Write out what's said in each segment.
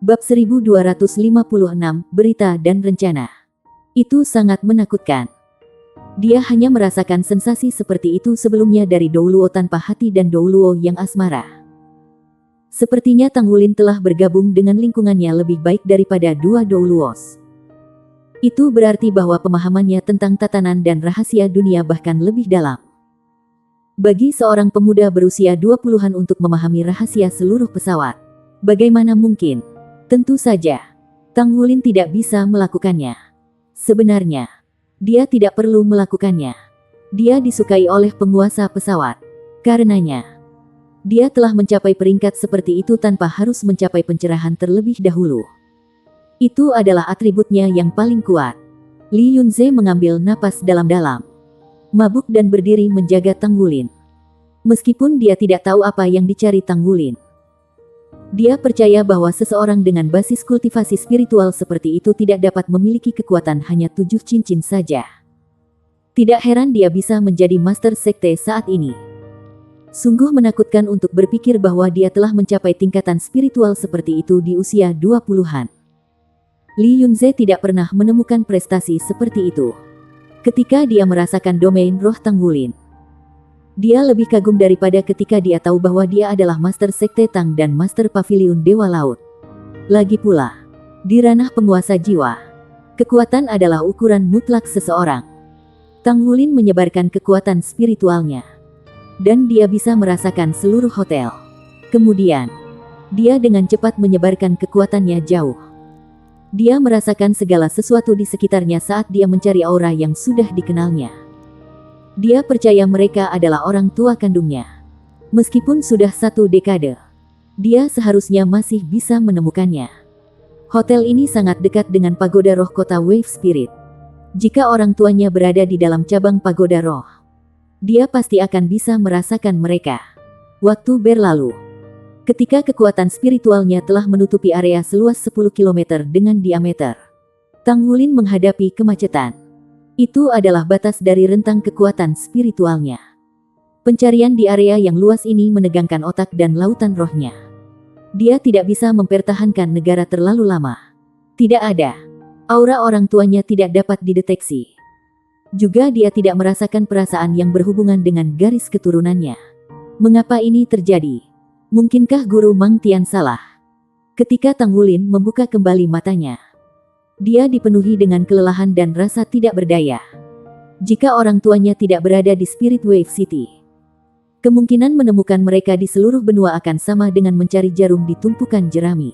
Bab 1256, Berita dan Rencana. Itu sangat menakutkan. Dia hanya merasakan sensasi seperti itu sebelumnya dari Douluo tanpa hati dan Douluo yang asmara. Sepertinya Tang Wulin telah bergabung dengan lingkungannya lebih baik daripada dua Douluos. Itu berarti bahwa pemahamannya tentang tatanan dan rahasia dunia bahkan lebih dalam. Bagi seorang pemuda berusia 20-an untuk memahami rahasia seluruh pesawat, bagaimana mungkin? Tentu saja, Tang Wulin tidak bisa melakukannya. Sebenarnya, dia tidak perlu melakukannya. Dia disukai oleh penguasa pesawat. Karenanya, dia telah mencapai peringkat seperti itu tanpa harus mencapai pencerahan terlebih dahulu. Itu adalah atributnya yang paling kuat. Li Yunze mengambil napas dalam-dalam, mabuk dan berdiri menjaga Tang Wulin. Meskipun dia tidak tahu apa yang dicari Tang Wulin, dia percaya bahwa seseorang dengan basis kultivasi spiritual seperti itu tidak dapat memiliki kekuatan hanya 7 cincin saja. Tidak heran dia bisa menjadi master sekte saat ini. Sungguh menakutkan untuk berpikir bahwa dia telah mencapai tingkatan spiritual seperti itu di usia 20-an. Li Yunze tidak pernah menemukan prestasi seperti itu. Ketika dia merasakan domain roh Tang Wulin, dia lebih kagum daripada ketika dia tahu bahwa dia adalah Master Sekte Tang dan Master Pavilion Dewa Laut. Lagi pula, di ranah penguasa jiwa, kekuatan adalah ukuran mutlak seseorang. Tang Wulin menyebarkan kekuatan spiritualnya, dan dia bisa merasakan seluruh hotel. Kemudian, dia dengan cepat menyebarkan kekuatannya jauh. Dia merasakan segala sesuatu di sekitarnya saat dia mencari aura yang sudah dikenalnya. Dia percaya mereka adalah orang tua kandungnya. Meskipun sudah 1 dekade, dia seharusnya masih bisa menemukannya. Hotel ini sangat dekat dengan pagoda roh kota Wave Spirit. Jika orang tuanya berada di dalam cabang pagoda roh, dia pasti akan bisa merasakan mereka. Waktu berlalu, ketika kekuatan spiritualnya telah menutupi area seluas 10 km dengan diameter, Tang Wulin menghadapi kemacetan. Itu adalah batas dari rentang kekuatan spiritualnya. Pencarian di area yang luas ini menegangkan otak dan lautan rohnya. Dia tidak bisa mempertahankan negara terlalu lama. Tidak ada. Aura orang tuanya tidak dapat dideteksi. Juga dia tidak merasakan perasaan yang berhubungan dengan garis keturunannya. Mengapa ini terjadi? Mungkinkah Guru Mang Tian salah? Ketika Tang Wulin membuka kembali matanya, dia dipenuhi dengan kelelahan dan rasa tidak berdaya. Jika orang tuanya tidak berada di Spirit Wave City, kemungkinan menemukan mereka di seluruh benua akan sama dengan mencari jarum di tumpukan jerami.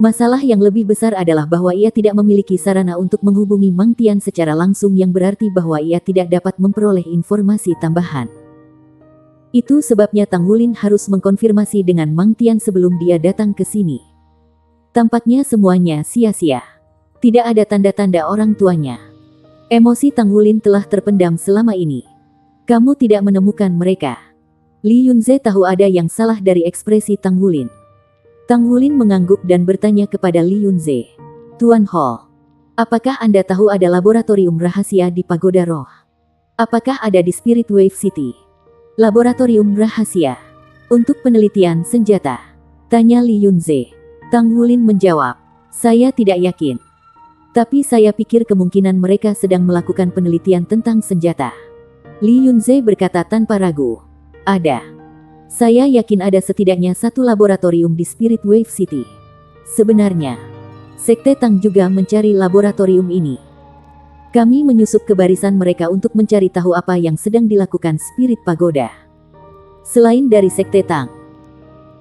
Masalah yang lebih besar adalah bahwa ia tidak memiliki sarana untuk menghubungi Mang Tian secara langsung, yang berarti bahwa ia tidak dapat memperoleh informasi tambahan. Itu sebabnya Tang Wulin harus mengkonfirmasi dengan Mang Tian sebelum dia datang ke sini. Tampaknya semuanya sia-sia. Tidak ada tanda-tanda orang tuanya. Emosi Tang Wulin telah terpendam selama ini. Kamu tidak menemukan mereka. Li Yunze tahu ada yang salah dari ekspresi Tang Wulin. Tang Wulin mengangguk dan bertanya kepada Li Yunze, Tuan Hall, apakah Anda tahu ada laboratorium rahasia di Pagoda Roh? Apakah ada di Spirit Wave City? Laboratorium rahasia untuk penelitian senjata? Tanya Li Yunze. Tang Wulin menjawab, saya tidak yakin. Tapi saya pikir kemungkinan mereka sedang melakukan penelitian tentang senjata. Li Yunze berkata tanpa ragu, ada. Saya yakin ada setidaknya 1 laboratorium di Spirit Wave City. Sebenarnya, Sekte Tang juga mencari laboratorium ini. Kami menyusup ke barisan mereka untuk mencari tahu apa yang sedang dilakukan Spirit Pagoda. Selain dari Sekte Tang,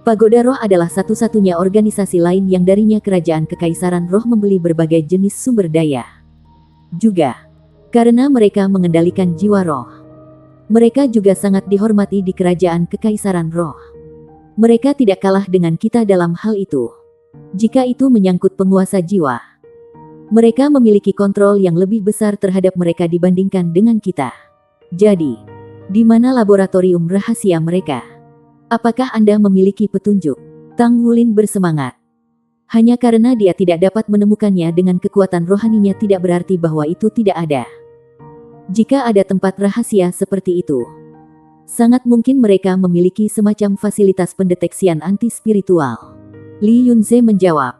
Pagoda Roh adalah satu-satunya organisasi lain yang darinya Kerajaan Kekaisaran Roh membeli berbagai jenis sumber daya. Juga, karena mereka mengendalikan jiwa roh, mereka juga sangat dihormati di Kerajaan Kekaisaran Roh. Mereka tidak kalah dengan kita dalam hal itu. Jika itu menyangkut penguasa jiwa, mereka memiliki kontrol yang lebih besar terhadap mereka dibandingkan dengan kita. Jadi, di mana laboratorium rahasia mereka? Apakah Anda memiliki petunjuk? Tang Wulin bersemangat. Hanya karena dia tidak dapat menemukannya dengan kekuatan rohaninya tidak berarti bahwa itu tidak ada. Jika ada tempat rahasia seperti itu, sangat mungkin mereka memiliki semacam fasilitas pendeteksian anti-spiritual. Li Yunze menjawab.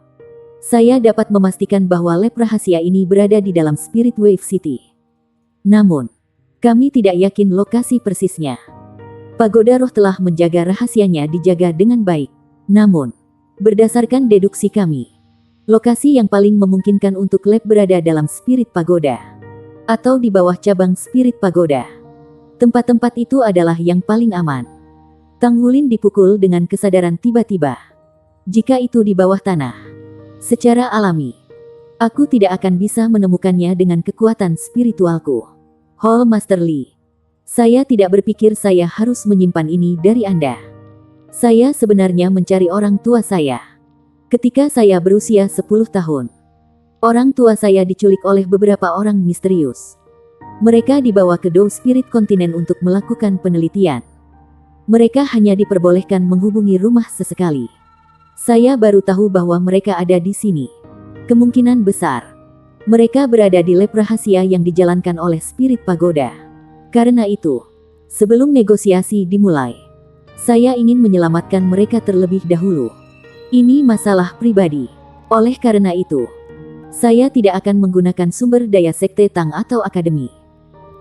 Saya dapat memastikan bahwa lab rahasia ini berada di dalam Spirit Wave City. Namun, kami tidak yakin lokasi persisnya. Pagoda Roh telah menjaga rahasianya dijaga dengan baik. Namun, berdasarkan deduksi kami, lokasi yang paling memungkinkan untuk lab berada dalam Spirit Pagoda. Atau di bawah cabang Spirit Pagoda. Tempat-tempat itu adalah yang paling aman. Tang Wulin dipukul dengan kesadaran tiba-tiba. Jika itu di bawah tanah, secara alami, aku tidak akan bisa menemukannya dengan kekuatan spiritualku. Hall Master Li, saya tidak berpikir saya harus menyimpan ini dari Anda. Saya sebenarnya mencari orang tua saya. Ketika saya berusia 10 tahun, orang tua saya diculik oleh beberapa orang misterius. Mereka dibawa ke Dou Spirit Continent untuk melakukan penelitian. Mereka hanya diperbolehkan menghubungi rumah sesekali. Saya baru tahu bahwa mereka ada di sini. Kemungkinan besar, mereka berada di lab rahasia yang dijalankan oleh Spirit Pagoda. Karena itu, sebelum negosiasi dimulai, saya ingin menyelamatkan mereka terlebih dahulu. Ini masalah pribadi. Oleh karena itu, saya tidak akan menggunakan sumber daya sekte Tang atau akademi.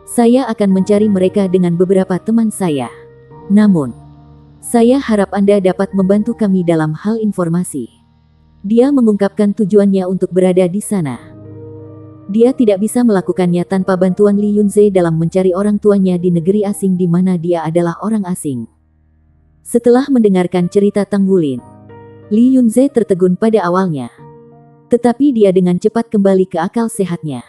Saya akan mencari mereka dengan beberapa teman saya. Namun, saya harap Anda dapat membantu kami dalam hal informasi. Dia mengungkapkan tujuannya untuk berada di sana. Dia tidak bisa melakukannya tanpa bantuan Li Yunze dalam mencari orang tuanya di negeri asing di mana dia adalah orang asing. Setelah mendengarkan cerita Tang Wulin, Li Yunze tertegun pada awalnya. Tetapi dia dengan cepat kembali ke akal sehatnya.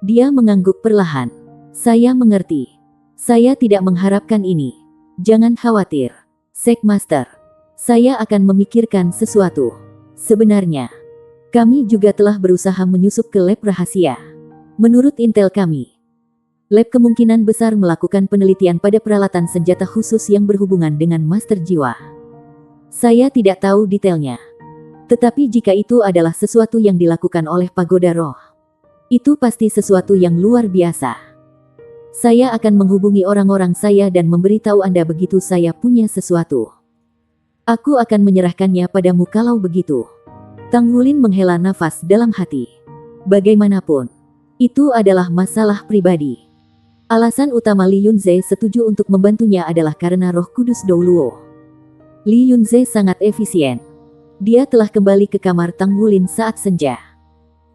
Dia mengangguk perlahan. Saya mengerti. Saya tidak mengharapkan ini. Jangan khawatir, Sek Master. Saya akan memikirkan sesuatu. Sebenarnya, kami juga telah berusaha menyusup ke lab rahasia. Menurut intel kami, lab kemungkinan besar melakukan penelitian pada peralatan senjata khusus yang berhubungan dengan Master Jiwa. Saya tidak tahu detailnya. Tetapi jika itu adalah sesuatu yang dilakukan oleh Pagoda Roh, itu pasti sesuatu yang luar biasa. Saya akan menghubungi orang-orang saya dan memberitahu Anda begitu saya punya sesuatu. Aku akan menyerahkannya padamu kalau begitu. Tang Wulin menghela nafas dalam hati. Bagaimanapun, itu adalah masalah pribadi. Alasan utama Li Yunze setuju untuk membantunya adalah karena Roh Kudus Dou Luo. Li Yunze sangat efisien. Dia telah kembali ke kamar Tang Wulin saat senja.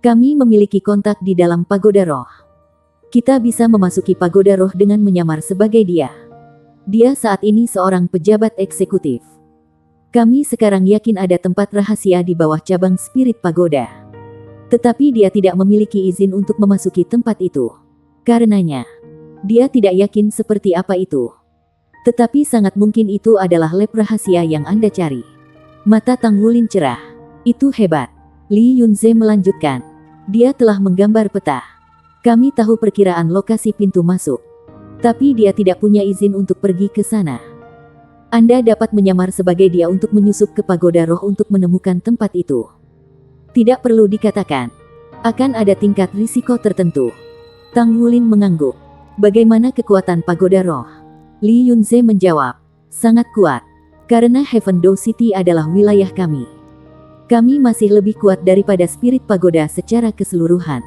Kami memiliki kontak di dalam Pagoda Roh. Kita bisa memasuki Pagoda Roh dengan menyamar sebagai dia. Dia saat ini seorang pejabat eksekutif. Kami sekarang yakin ada tempat rahasia di bawah cabang Spirit Pagoda. Tetapi dia tidak memiliki izin untuk memasuki tempat itu. Karenanya, dia tidak yakin seperti apa itu. Tetapi sangat mungkin itu adalah lab rahasia yang Anda cari. Mata Tang Wulin cerah. Itu hebat. Li Yunze melanjutkan. Dia telah menggambar peta. Kami tahu perkiraan lokasi pintu masuk. Tapi dia tidak punya izin untuk pergi ke sana. Anda dapat menyamar sebagai dia untuk menyusup ke Pagoda Roh untuk menemukan tempat itu. Tidak perlu dikatakan. Akan ada tingkat risiko tertentu. Tang Wulin mengangguk. Bagaimana kekuatan Pagoda Roh? Li Yunze menjawab. Sangat kuat. Karena Heaven Dou City adalah wilayah kami. Kami masih lebih kuat daripada Spirit Pagoda secara keseluruhan.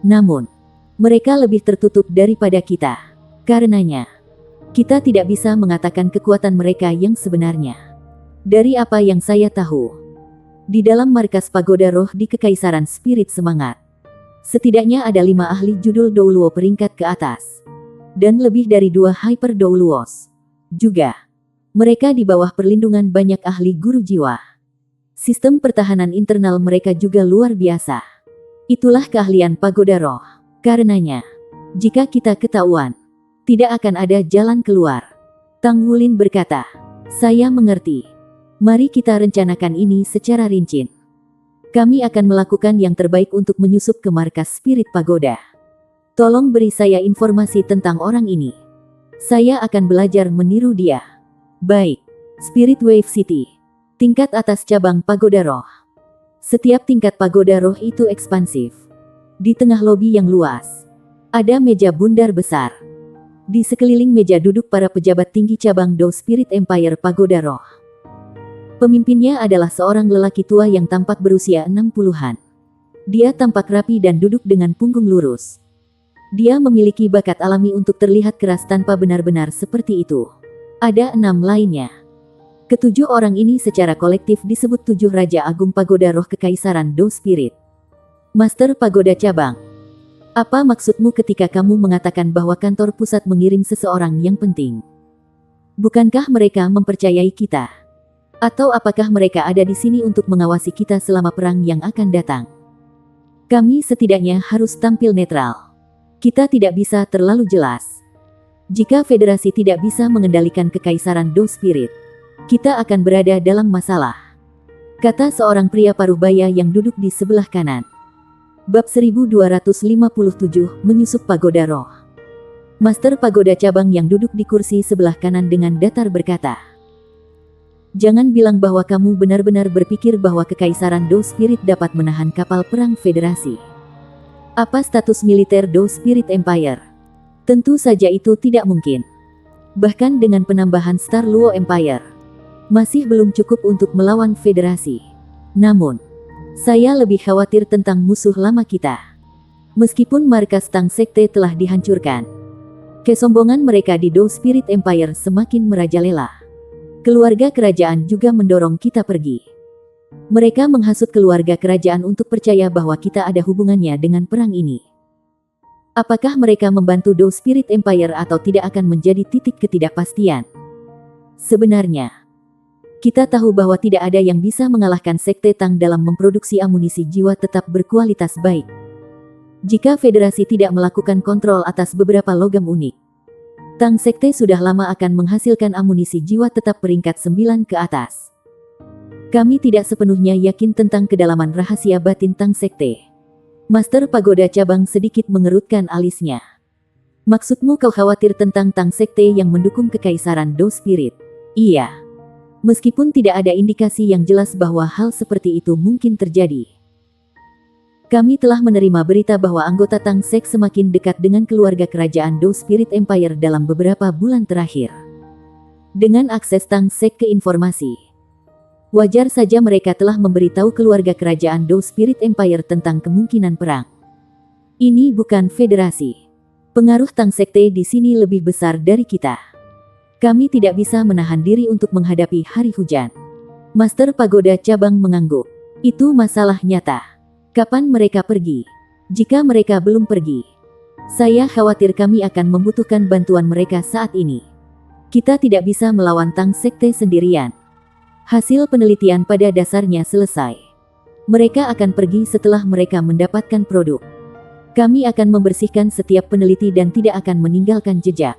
Namun, mereka lebih tertutup daripada kita. Karenanya, kita tidak bisa mengatakan kekuatan mereka yang sebenarnya. Dari apa yang saya tahu, di dalam markas Pagoda Roh di Kekaisaran Spirit Semangat, setidaknya ada 5 ahli judul Dou Luo peringkat ke atas. Dan lebih dari 2 Hyper Dou Luos. Juga, mereka di bawah perlindungan banyak ahli guru jiwa. Sistem pertahanan internal mereka juga luar biasa. Itulah keahlian Pagoda Roh. Karenanya, jika kita ketahuan, tidak akan ada jalan keluar. Tang Wulin berkata, saya mengerti. Mari kita rencanakan ini secara rinci. Kami akan melakukan yang terbaik untuk menyusup ke markas Spirit Pagoda. Tolong beri saya informasi tentang orang ini. Saya akan belajar meniru dia. Baik, Spirit Wave City. Tingkat atas cabang Pagoda Roh. Setiap tingkat Pagoda Roh itu ekspansif. Di tengah lobi yang luas, ada meja bundar besar. Di sekeliling meja duduk para pejabat tinggi cabang Dou Spirit Empire Pagoda Roh. Pemimpinnya adalah seorang lelaki tua yang tampak berusia 60-an. Dia tampak rapi dan duduk dengan punggung lurus. Dia memiliki bakat alami untuk terlihat keras tanpa benar-benar seperti itu. Ada 6 lainnya. Ketujuh orang ini secara kolektif disebut 7 Raja Agung Pagoda Roh Kekaisaran Do Spirit. Master Pagoda Cabang. Apa maksudmu ketika kamu mengatakan bahwa kantor pusat mengirim seseorang yang penting? Bukankah mereka mempercayai kita? Atau apakah mereka ada di sini untuk mengawasi kita selama perang yang akan datang? Kami setidaknya harus tampil netral. Kita tidak bisa terlalu jelas. Jika federasi tidak bisa mengendalikan kekaisaran Do Spirit, kita akan berada dalam masalah, kata seorang pria parubaya yang duduk di sebelah kanan. Bab 1257, Menyusup Pagoda Roh. Master Pagoda Cabang yang duduk di kursi sebelah kanan dengan datar berkata, "Jangan bilang bahwa kamu benar-benar berpikir bahwa kekaisaran Do Spirit dapat menahan kapal perang federasi. Apa status militer Do Spirit Empire? Tentu saja itu tidak mungkin. Bahkan dengan penambahan Star Luo Empire, masih belum cukup untuk melawan federasi. Namun, saya lebih khawatir tentang musuh lama kita. Meskipun markas Tang Sekte telah dihancurkan, kesombongan mereka di Do Spirit Empire semakin merajalela. Keluarga kerajaan juga mendorong kita pergi. Mereka menghasut keluarga kerajaan untuk percaya bahwa kita ada hubungannya dengan perang ini. Apakah mereka membantu Do Spirit Empire atau tidak akan menjadi titik ketidakpastian? Sebenarnya, kita tahu bahwa tidak ada yang bisa mengalahkan Sekte Tang dalam memproduksi amunisi jiwa tetap berkualitas baik. Jika federasi tidak melakukan kontrol atas beberapa logam unik, Tang Sekte sudah lama akan menghasilkan amunisi jiwa tetap peringkat 9 ke atas. Kami tidak sepenuhnya yakin tentang kedalaman rahasia batin Tang Sekte. Master Pagoda Cabang sedikit mengerutkan alisnya. Maksudmu kau khawatir tentang Tang Sekte yang mendukung kekaisaran Do Spirit? Iya. Meskipun tidak ada indikasi yang jelas bahwa hal seperti itu mungkin terjadi. Kami telah menerima berita bahwa anggota Tang Sek semakin dekat dengan keluarga kerajaan Do Spirit Empire dalam beberapa bulan terakhir. Dengan akses Tang Sek ke informasi, wajar saja mereka telah memberitahu keluarga kerajaan Do Spirit Empire tentang kemungkinan perang. Ini bukan federasi. Pengaruh Tang Sekte di sini lebih besar dari kita. Kami tidak bisa menahan diri untuk menghadapi hari hujan. Master Pagoda Cabang mengangguk. Itu masalah nyata. Kapan mereka pergi? Jika mereka belum pergi, saya khawatir kami akan membutuhkan bantuan mereka saat ini. Kita tidak bisa melawan Tang Sekte sendirian. Hasil penelitian pada dasarnya selesai. Mereka akan pergi setelah mereka mendapatkan produk. Kami akan membersihkan setiap peneliti dan tidak akan meninggalkan jejak.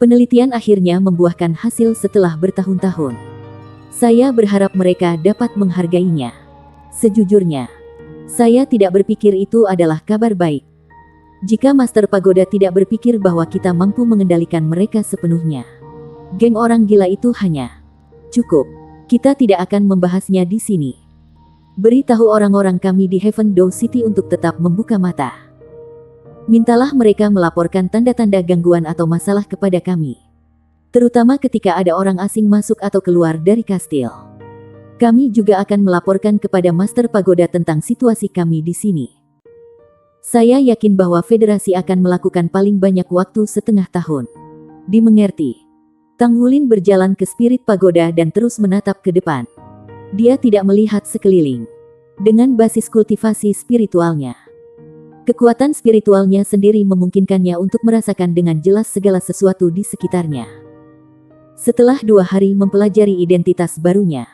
Penelitian akhirnya membuahkan hasil setelah bertahun-tahun. Saya berharap mereka dapat menghargainya. Sejujurnya, saya tidak berpikir itu adalah kabar baik. Jika Master Pagoda tidak berpikir bahwa kita mampu mengendalikan mereka sepenuhnya, geng orang gila itu hanya cukup. Kita tidak akan membahasnya di sini. Beritahu orang-orang kami di Heaven Door City untuk tetap membuka mata. Mintalah mereka melaporkan tanda-tanda gangguan atau masalah kepada kami. Terutama ketika ada orang asing masuk atau keluar dari kastil. Kami juga akan melaporkan kepada Master Pagoda tentang situasi kami di sini. Saya yakin bahwa federasi akan melakukan paling banyak waktu setengah tahun. Dimengerti. Tang Wulin berjalan ke Spirit Pagoda dan terus menatap ke depan. Dia tidak melihat sekeliling. Dengan basis kultivasi spiritualnya, kekuatan spiritualnya sendiri memungkinkannya untuk merasakan dengan jelas segala sesuatu di sekitarnya. Setelah 2 hari mempelajari identitas barunya,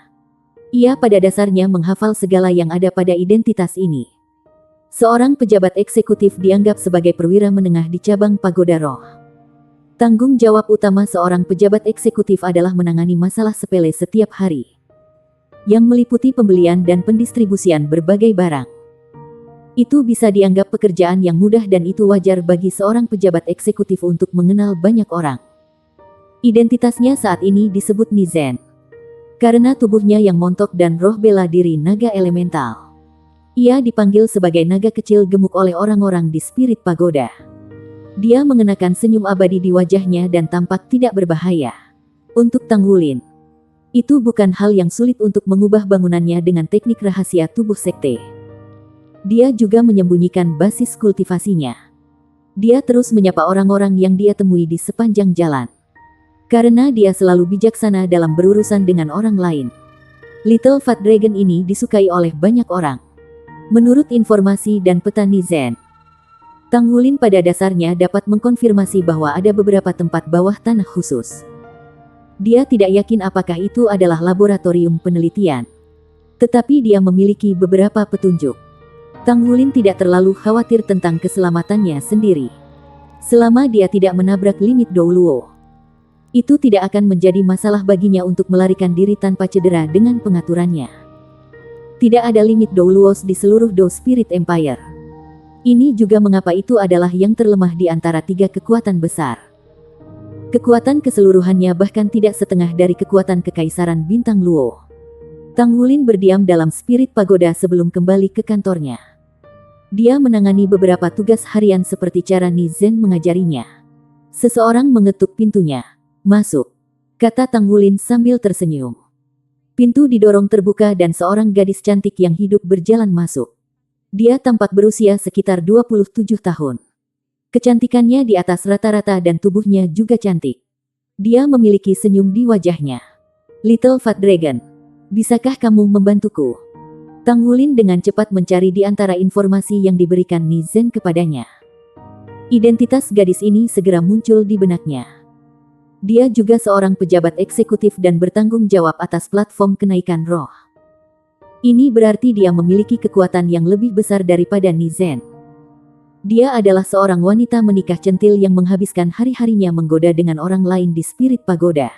ia pada dasarnya menghafal segala yang ada pada identitas ini. Seorang pejabat eksekutif dianggap sebagai perwira menengah di cabang Pagoda Roh. Tanggung jawab utama seorang pejabat eksekutif adalah menangani masalah sepele setiap hari, yang meliputi pembelian dan pendistribusian berbagai barang. Itu bisa dianggap pekerjaan yang mudah dan itu wajar bagi seorang pejabat eksekutif untuk mengenal banyak orang. Identitasnya saat ini disebut Nizen. Karena tubuhnya yang montok dan roh bela diri naga elemental, ia dipanggil sebagai naga kecil gemuk oleh orang-orang di Spirit Pagoda. Dia mengenakan senyum abadi di wajahnya dan tampak tidak berbahaya. Untuk Tang Wulin, Itu bukan hal yang sulit untuk mengubah bangunannya dengan teknik rahasia tubuh sekte. Dia juga menyembunyikan basis kultivasinya. Dia terus menyapa orang-orang yang dia temui di sepanjang jalan. Karena dia selalu bijaksana dalam berurusan dengan orang lain. Little Fat Dragon ini disukai oleh banyak orang. Menurut informasi dan peta Zen, Tang Wulin pada dasarnya dapat mengkonfirmasi bahwa ada beberapa tempat bawah tanah khusus. Dia tidak yakin apakah itu adalah laboratorium penelitian. Tetapi dia memiliki beberapa petunjuk. Tang Wulin tidak terlalu khawatir tentang keselamatannya sendiri. Selama dia tidak menabrak limit Dou Luo, itu tidak akan menjadi masalah baginya untuk melarikan diri tanpa cedera dengan pengaturannya. Tidak ada limit Dou Luo di seluruh Dou Spirit Empire. Ini juga mengapa itu adalah yang terlemah di antara tiga kekuatan besar. Kekuatan keseluruhannya bahkan tidak setengah dari kekuatan Kekaisaran Bintang Luo. Tang Wulin berdiam dalam Spirit Pagoda sebelum kembali ke kantornya. Dia menangani beberapa tugas harian seperti cara Zen mengajarinya. Seseorang mengetuk pintunya. "Masuk," kata Tang Wulin sambil tersenyum. Pintu didorong terbuka dan seorang gadis cantik yang hidup berjalan masuk. Dia tampak berusia sekitar 27 tahun. Kecantikannya di atas rata-rata dan tubuhnya juga cantik. Dia memiliki senyum di wajahnya. "Little Fat Dragon, bisakah kamu membantuku?" Tang Wulin dengan cepat mencari di antara informasi yang diberikan Zen kepadanya. Identitas gadis ini segera muncul di benaknya. Dia juga seorang pejabat eksekutif dan bertanggung jawab atas platform kenaikan roh. Ini berarti dia memiliki kekuatan yang lebih besar daripada Zen. Dia adalah seorang wanita menikah centil yang menghabiskan hari-harinya menggoda dengan orang lain di Spirit Pagoda.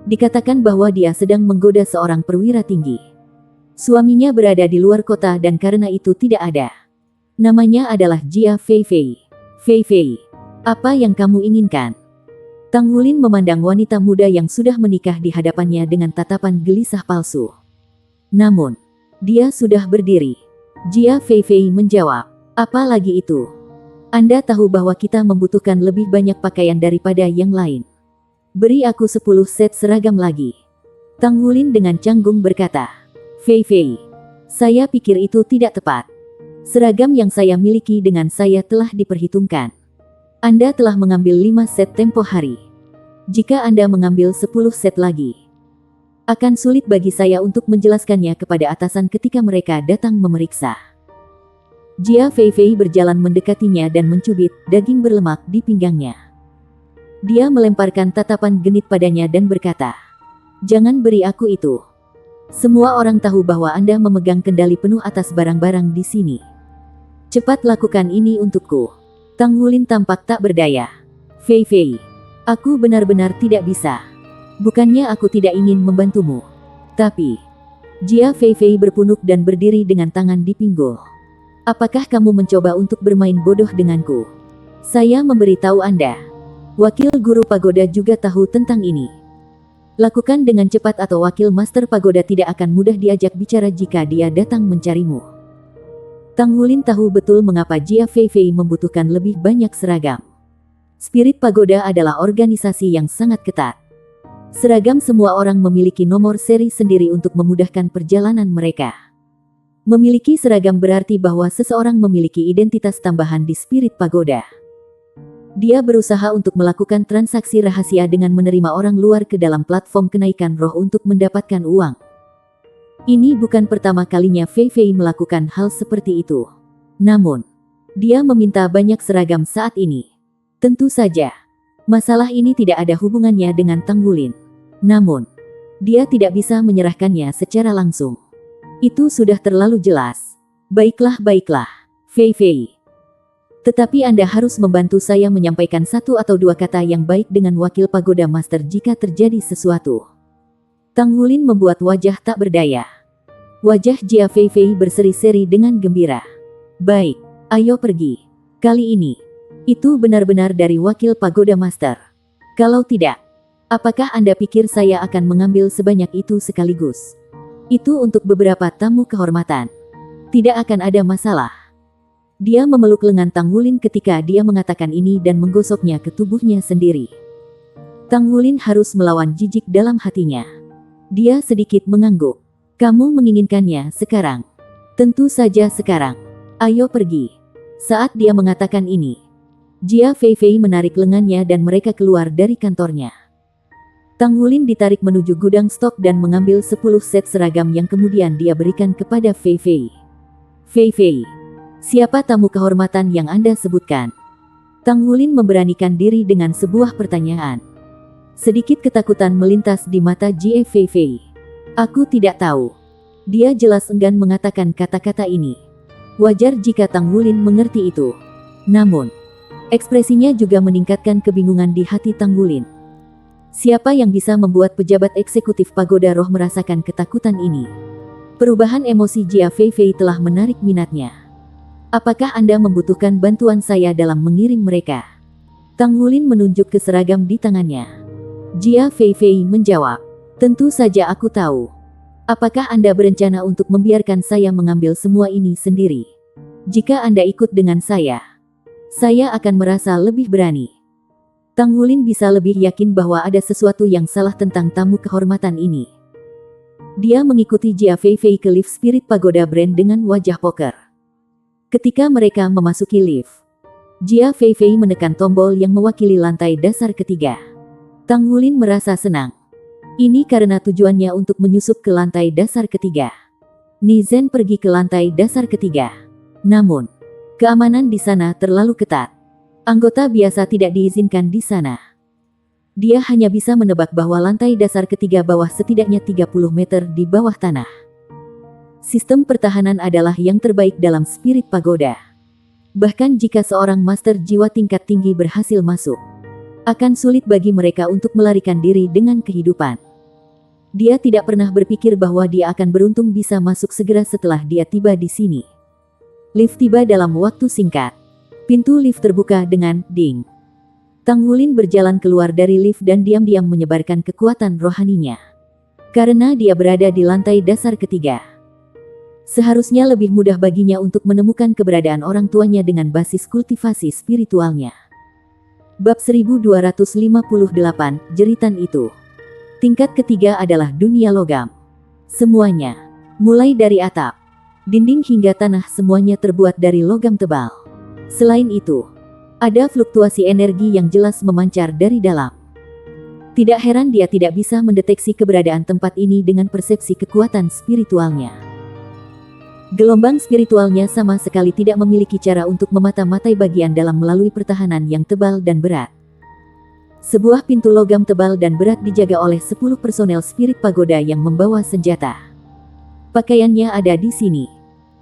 Dikatakan bahwa dia sedang menggoda seorang perwira tinggi. Suaminya berada di luar kota dan karena itu tidak ada. Namanya adalah Jia Feifei. "Feifei, apa yang kamu inginkan?" Tang Wulin memandang wanita muda yang sudah menikah di hadapannya dengan tatapan gelisah palsu. Namun, dia sudah berdiri. Jia Feifei menjawab, "Apa lagi itu? Anda tahu bahwa kita membutuhkan lebih banyak pakaian daripada yang lain. Beri aku 10 set seragam lagi." Tang Wulin dengan canggung berkata, "Feifei, saya pikir itu tidak tepat. Seragam yang saya miliki dengan saya telah diperhitungkan. Anda telah mengambil 5 set tempo hari. Jika Anda mengambil 10 set lagi, akan sulit bagi saya untuk menjelaskannya kepada atasan ketika mereka datang memeriksa." Jia Feifei berjalan mendekatinya dan mencubit daging berlemak di pinggangnya. Dia melemparkan tatapan genit padanya dan berkata, "Jangan beri aku itu. Semua orang tahu bahwa Anda memegang kendali penuh atas barang-barang di sini. Cepat lakukan ini untukku." Tang Wulin tampak tak berdaya. "Feifei, aku benar-benar tidak bisa. Bukannya aku tidak ingin membantumu. Tapi..." Jia Feifei berpunuk dan berdiri dengan tangan di pinggul. "Apakah kamu mencoba untuk bermain bodoh denganku? Saya memberitahu Anda. Wakil Guru Pagoda juga tahu tentang ini. Lakukan dengan cepat atau Wakil Master Pagoda tidak akan mudah diajak bicara jika dia datang mencarimu." Tang Wulin tahu betul mengapa Jia Feifei membutuhkan lebih banyak seragam. Spirit Pagoda adalah organisasi yang sangat ketat. Seragam semua orang memiliki nomor seri sendiri untuk memudahkan perjalanan mereka. Memiliki seragam berarti bahwa seseorang memiliki identitas tambahan di Spirit Pagoda. Dia berusaha untuk melakukan transaksi rahasia dengan menerima orang luar ke dalam platform kenaikan roh untuk mendapatkan uang. Ini bukan pertama kalinya Feifei melakukan hal seperti itu. Namun, dia meminta banyak seragam saat ini. Tentu saja, masalah ini tidak ada hubungannya dengan Tang Wulin. Namun, dia tidak bisa menyerahkannya secara langsung. Itu sudah terlalu jelas. Baiklah, Feifei. Tetapi Anda harus membantu saya menyampaikan 1 atau 2 kata yang baik dengan Wakil Pagoda Master jika terjadi sesuatu. Tang Wulin membuat wajah tak berdaya. Wajah Jia Feifei berseri-seri dengan gembira. "Baik, ayo pergi. Kali ini, itu benar-benar dari Wakil Pagoda Master. Kalau tidak, apakah Anda pikir saya akan mengambil sebanyak itu sekaligus? Itu untuk beberapa tamu kehormatan. Tidak akan ada masalah." Dia memeluk lengan Tang Wulin ketika dia mengatakan ini dan menggosoknya ke tubuhnya sendiri. Tang Wulin harus melawan jijik dalam hatinya. Dia sedikit mengangguk. Kamu menginginkannya sekarang? Tentu saja sekarang. Ayo pergi. Saat dia mengatakan ini, Jia Feifei menarik lengannya dan mereka keluar dari kantornya. Tang Wulin ditarik menuju gudang stok dan mengambil 10 set seragam yang kemudian dia berikan kepada Feifei. Feifei, siapa tamu kehormatan yang Anda sebutkan? Tang Wulin memberanikan diri dengan sebuah pertanyaan. Sedikit ketakutan melintas di mata Jia Feifei. Aku tidak tahu. Dia jelas enggan mengatakan kata-kata ini. Wajar jika Tang Wulin mengerti itu. Namun, ekspresinya juga meningkatkan kebingungan di hati Tang Wulin. Siapa yang bisa membuat pejabat eksekutif Pagoda Roh merasakan ketakutan ini? Perubahan emosi Jia Feifei telah menarik minatnya. Apakah Anda membutuhkan bantuan saya dalam mengirim mereka? Tang Wulin menunjuk ke seragam di tangannya. Jia Feifei menjawab, tentu saja aku tahu. Apakah Anda berencana untuk membiarkan saya mengambil semua ini sendiri? Jika Anda ikut dengan saya akan merasa lebih berani. Tang Wulin bisa lebih yakin bahwa ada sesuatu yang salah tentang tamu kehormatan ini. Dia mengikuti Jia Feifei ke lift Spirit Pagoda Brand dengan wajah poker. Ketika mereka memasuki lift, Jia Feifei menekan tombol yang mewakili lantai dasar ketiga. Tang Wulin merasa senang. Ini karena tujuannya untuk menyusup ke lantai dasar ketiga. Ni Zhen pergi ke lantai dasar ketiga. Namun, keamanan di sana terlalu ketat. Anggota biasa tidak diizinkan di sana. Dia hanya bisa menebak bahwa lantai dasar ketiga bawah setidaknya 30 meter di bawah tanah. Sistem pertahanan adalah yang terbaik dalam Spirit Pagoda. Bahkan jika seorang master jiwa tingkat tinggi berhasil masuk, akan sulit bagi mereka untuk melarikan diri dengan kehidupan. Dia tidak pernah berpikir bahwa dia akan beruntung bisa masuk segera setelah dia tiba di sini. Lift tiba dalam waktu singkat. Pintu lift terbuka dengan ding. Tang Wulin berjalan keluar dari lift dan diam-diam menyebarkan kekuatan rohaninya. Karena dia berada di lantai dasar ketiga, seharusnya lebih mudah baginya untuk menemukan keberadaan orang tuanya dengan basis kultivasi spiritualnya. Bab 1258, Jeritan Itu. Tingkat ketiga adalah dunia logam. Semuanya, mulai dari atap, dinding hingga tanah, semuanya terbuat dari logam tebal. Selain itu, ada fluktuasi energi yang jelas memancar dari dalam. Tidak heran dia tidak bisa mendeteksi keberadaan tempat ini dengan persepsi kekuatan spiritualnya. Gelombang spiritualnya sama sekali tidak memiliki cara untuk memata-matai bagian dalam melalui pertahanan yang tebal dan berat. Sebuah pintu logam tebal dan berat dijaga oleh 10 personel Spirit Pagoda yang membawa senjata. Pakaiannya ada di sini.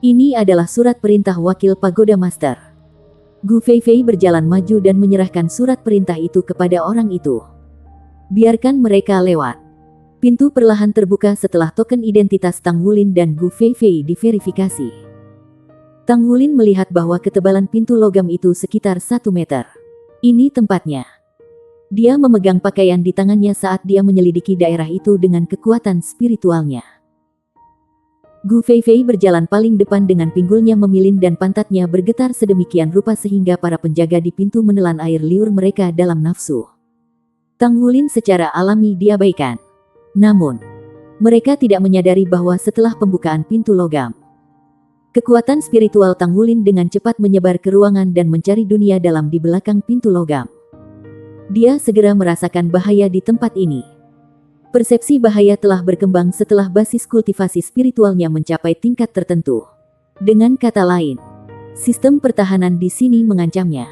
Ini adalah surat perintah wakil Pagoda Master. Gu Feifei berjalan maju dan menyerahkan surat perintah itu kepada orang itu. Biarkan mereka lewat. Pintu perlahan terbuka setelah token identitas Tang Wulin dan Gu Feifei diverifikasi. Tang Wulin melihat bahwa ketebalan pintu logam itu sekitar 1 meter. Ini tempatnya. Dia memegang pakaian di tangannya saat dia menyelidiki daerah itu dengan kekuatan spiritualnya. Gu Feifei berjalan paling depan dengan pinggulnya memilin dan pantatnya bergetar sedemikian rupa sehingga para penjaga di pintu menelan air liur mereka dalam nafsu. Tang Wulin secara alami diabaikan. Namun, mereka tidak menyadari bahwa setelah pembukaan pintu logam, kekuatan spiritual Tang Wulin dengan cepat menyebar ke ruangan dan mencari dunia dalam di belakang pintu logam. Dia segera merasakan bahaya di tempat ini. Persepsi bahaya telah berkembang setelah basis kultivasi spiritualnya mencapai tingkat tertentu. Dengan kata lain, sistem pertahanan di sini mengancamnya.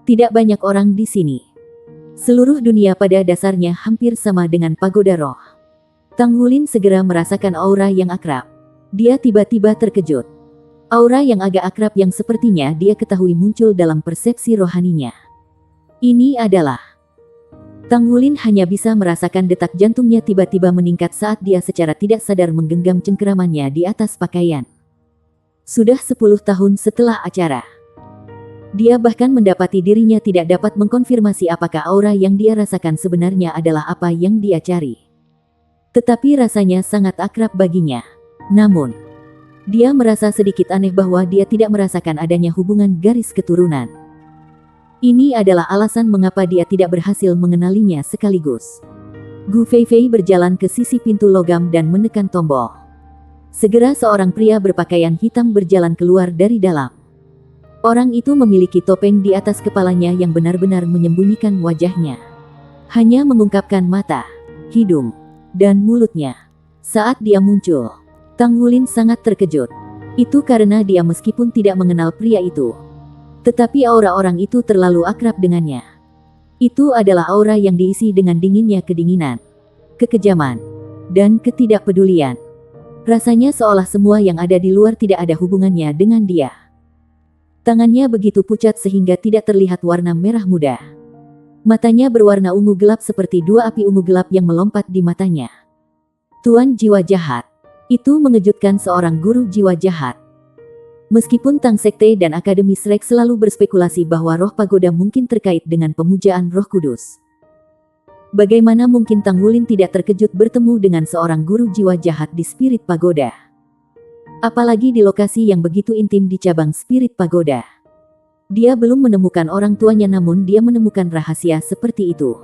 Tidak banyak orang di sini. Seluruh dunia pada dasarnya hampir sama dengan Pagoda Roh. Tang Wulin segera merasakan aura yang akrab. Dia tiba-tiba terkejut. Aura yang agak akrab yang sepertinya dia ketahui muncul dalam persepsi rohaninya. Ini adalah... Tang Wulin hanya bisa merasakan detak jantungnya tiba-tiba meningkat saat dia secara tidak sadar menggenggam cengkeramannya di atas pakaian. Sudah 10 tahun setelah acara, dia bahkan mendapati dirinya tidak dapat mengkonfirmasi apakah aura yang dia rasakan sebenarnya adalah apa yang dia cari. Tetapi rasanya sangat akrab baginya. Namun, dia merasa sedikit aneh bahwa dia tidak merasakan adanya hubungan garis keturunan. Ini adalah alasan mengapa dia tidak berhasil mengenalinya sekaligus. Gu Feifei berjalan ke sisi pintu logam dan menekan tombol. Segera seorang pria berpakaian hitam berjalan keluar dari dalam. Orang itu memiliki topeng di atas kepalanya yang benar-benar menyembunyikan wajahnya. Hanya mengungkapkan mata, hidung, dan mulutnya. Saat dia muncul, Tang Wulin sangat terkejut. Itu karena dia meskipun tidak mengenal pria itu, tetapi aura orang itu terlalu akrab dengannya. Itu adalah aura yang diisi dengan dinginnya kedinginan, kekejaman, dan ketidakpedulian. Rasanya seolah semua yang ada di luar tidak ada hubungannya dengan dia. Tangannya begitu pucat sehingga tidak terlihat warna merah muda. Matanya berwarna ungu gelap seperti dua api ungu gelap yang melompat di matanya. Tuan jiwa jahat. Itu mengejutkan seorang guru jiwa jahat. Meskipun Tang Sekte dan Akademi Shrek selalu berspekulasi bahwa roh pagoda mungkin terkait dengan pemujaan Roh Kudus. Bagaimana mungkin Tang Wulin tidak terkejut bertemu dengan seorang guru jiwa jahat di Spirit Pagoda? Apalagi di lokasi yang begitu intim di cabang Spirit Pagoda. Dia belum menemukan orang tuanya namun dia menemukan rahasia seperti itu.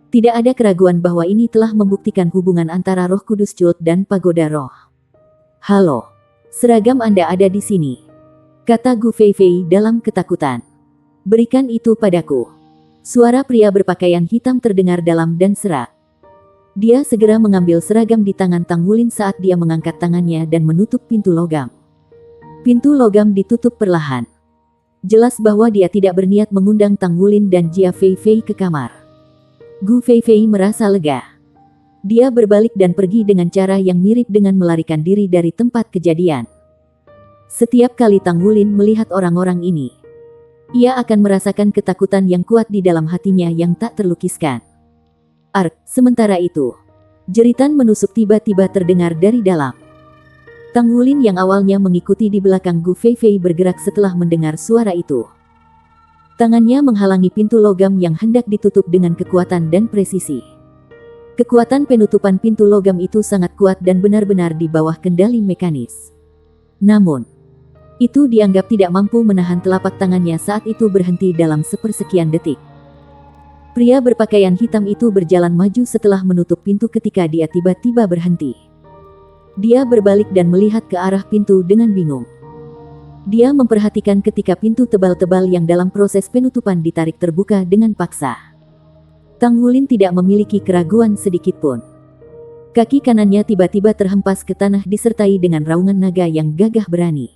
Tidak ada keraguan bahwa ini telah membuktikan hubungan antara Roh Kudus Cult dan Pagoda Roh. Halo. Seragam Anda ada di sini, kata Gu Feifei dalam ketakutan. Berikan itu padaku. Suara pria berpakaian hitam terdengar dalam dan serak. Dia segera mengambil seragam di tangan Tang Wulin saat dia mengangkat tangannya dan menutup pintu logam. Pintu logam ditutup perlahan. Jelas bahwa dia tidak berniat mengundang Tang Wulin dan Jia Feifei ke kamar. Gu Feifei merasa lega. Dia berbalik dan pergi dengan cara yang mirip dengan melarikan diri dari tempat kejadian. Setiap kali Tang Wulin melihat orang-orang ini, ia akan merasakan ketakutan yang kuat di dalam hatinya yang tak terlukiskan. Sementara itu, jeritan menusuk tiba-tiba terdengar dari dalam. Tang Wulin yang awalnya mengikuti di belakang Gu Feifei bergerak setelah mendengar suara itu. Tangannya menghalangi pintu logam yang hendak ditutup dengan kekuatan dan presisi. Kekuatan penutupan pintu logam itu sangat kuat dan benar-benar di bawah kendali mekanis. Namun, itu dianggap tidak mampu menahan telapak tangannya saat itu berhenti dalam sepersekian detik. Pria berpakaian hitam itu berjalan maju setelah menutup pintu ketika dia tiba-tiba berhenti. Dia berbalik dan melihat ke arah pintu dengan bingung. Dia memperhatikan ketika pintu tebal-tebal yang dalam proses penutupan ditarik terbuka dengan paksa. Tang Wulin tidak memiliki keraguan sedikitpun. Kaki kanannya tiba-tiba terhempas ke tanah disertai dengan raungan naga yang gagah berani.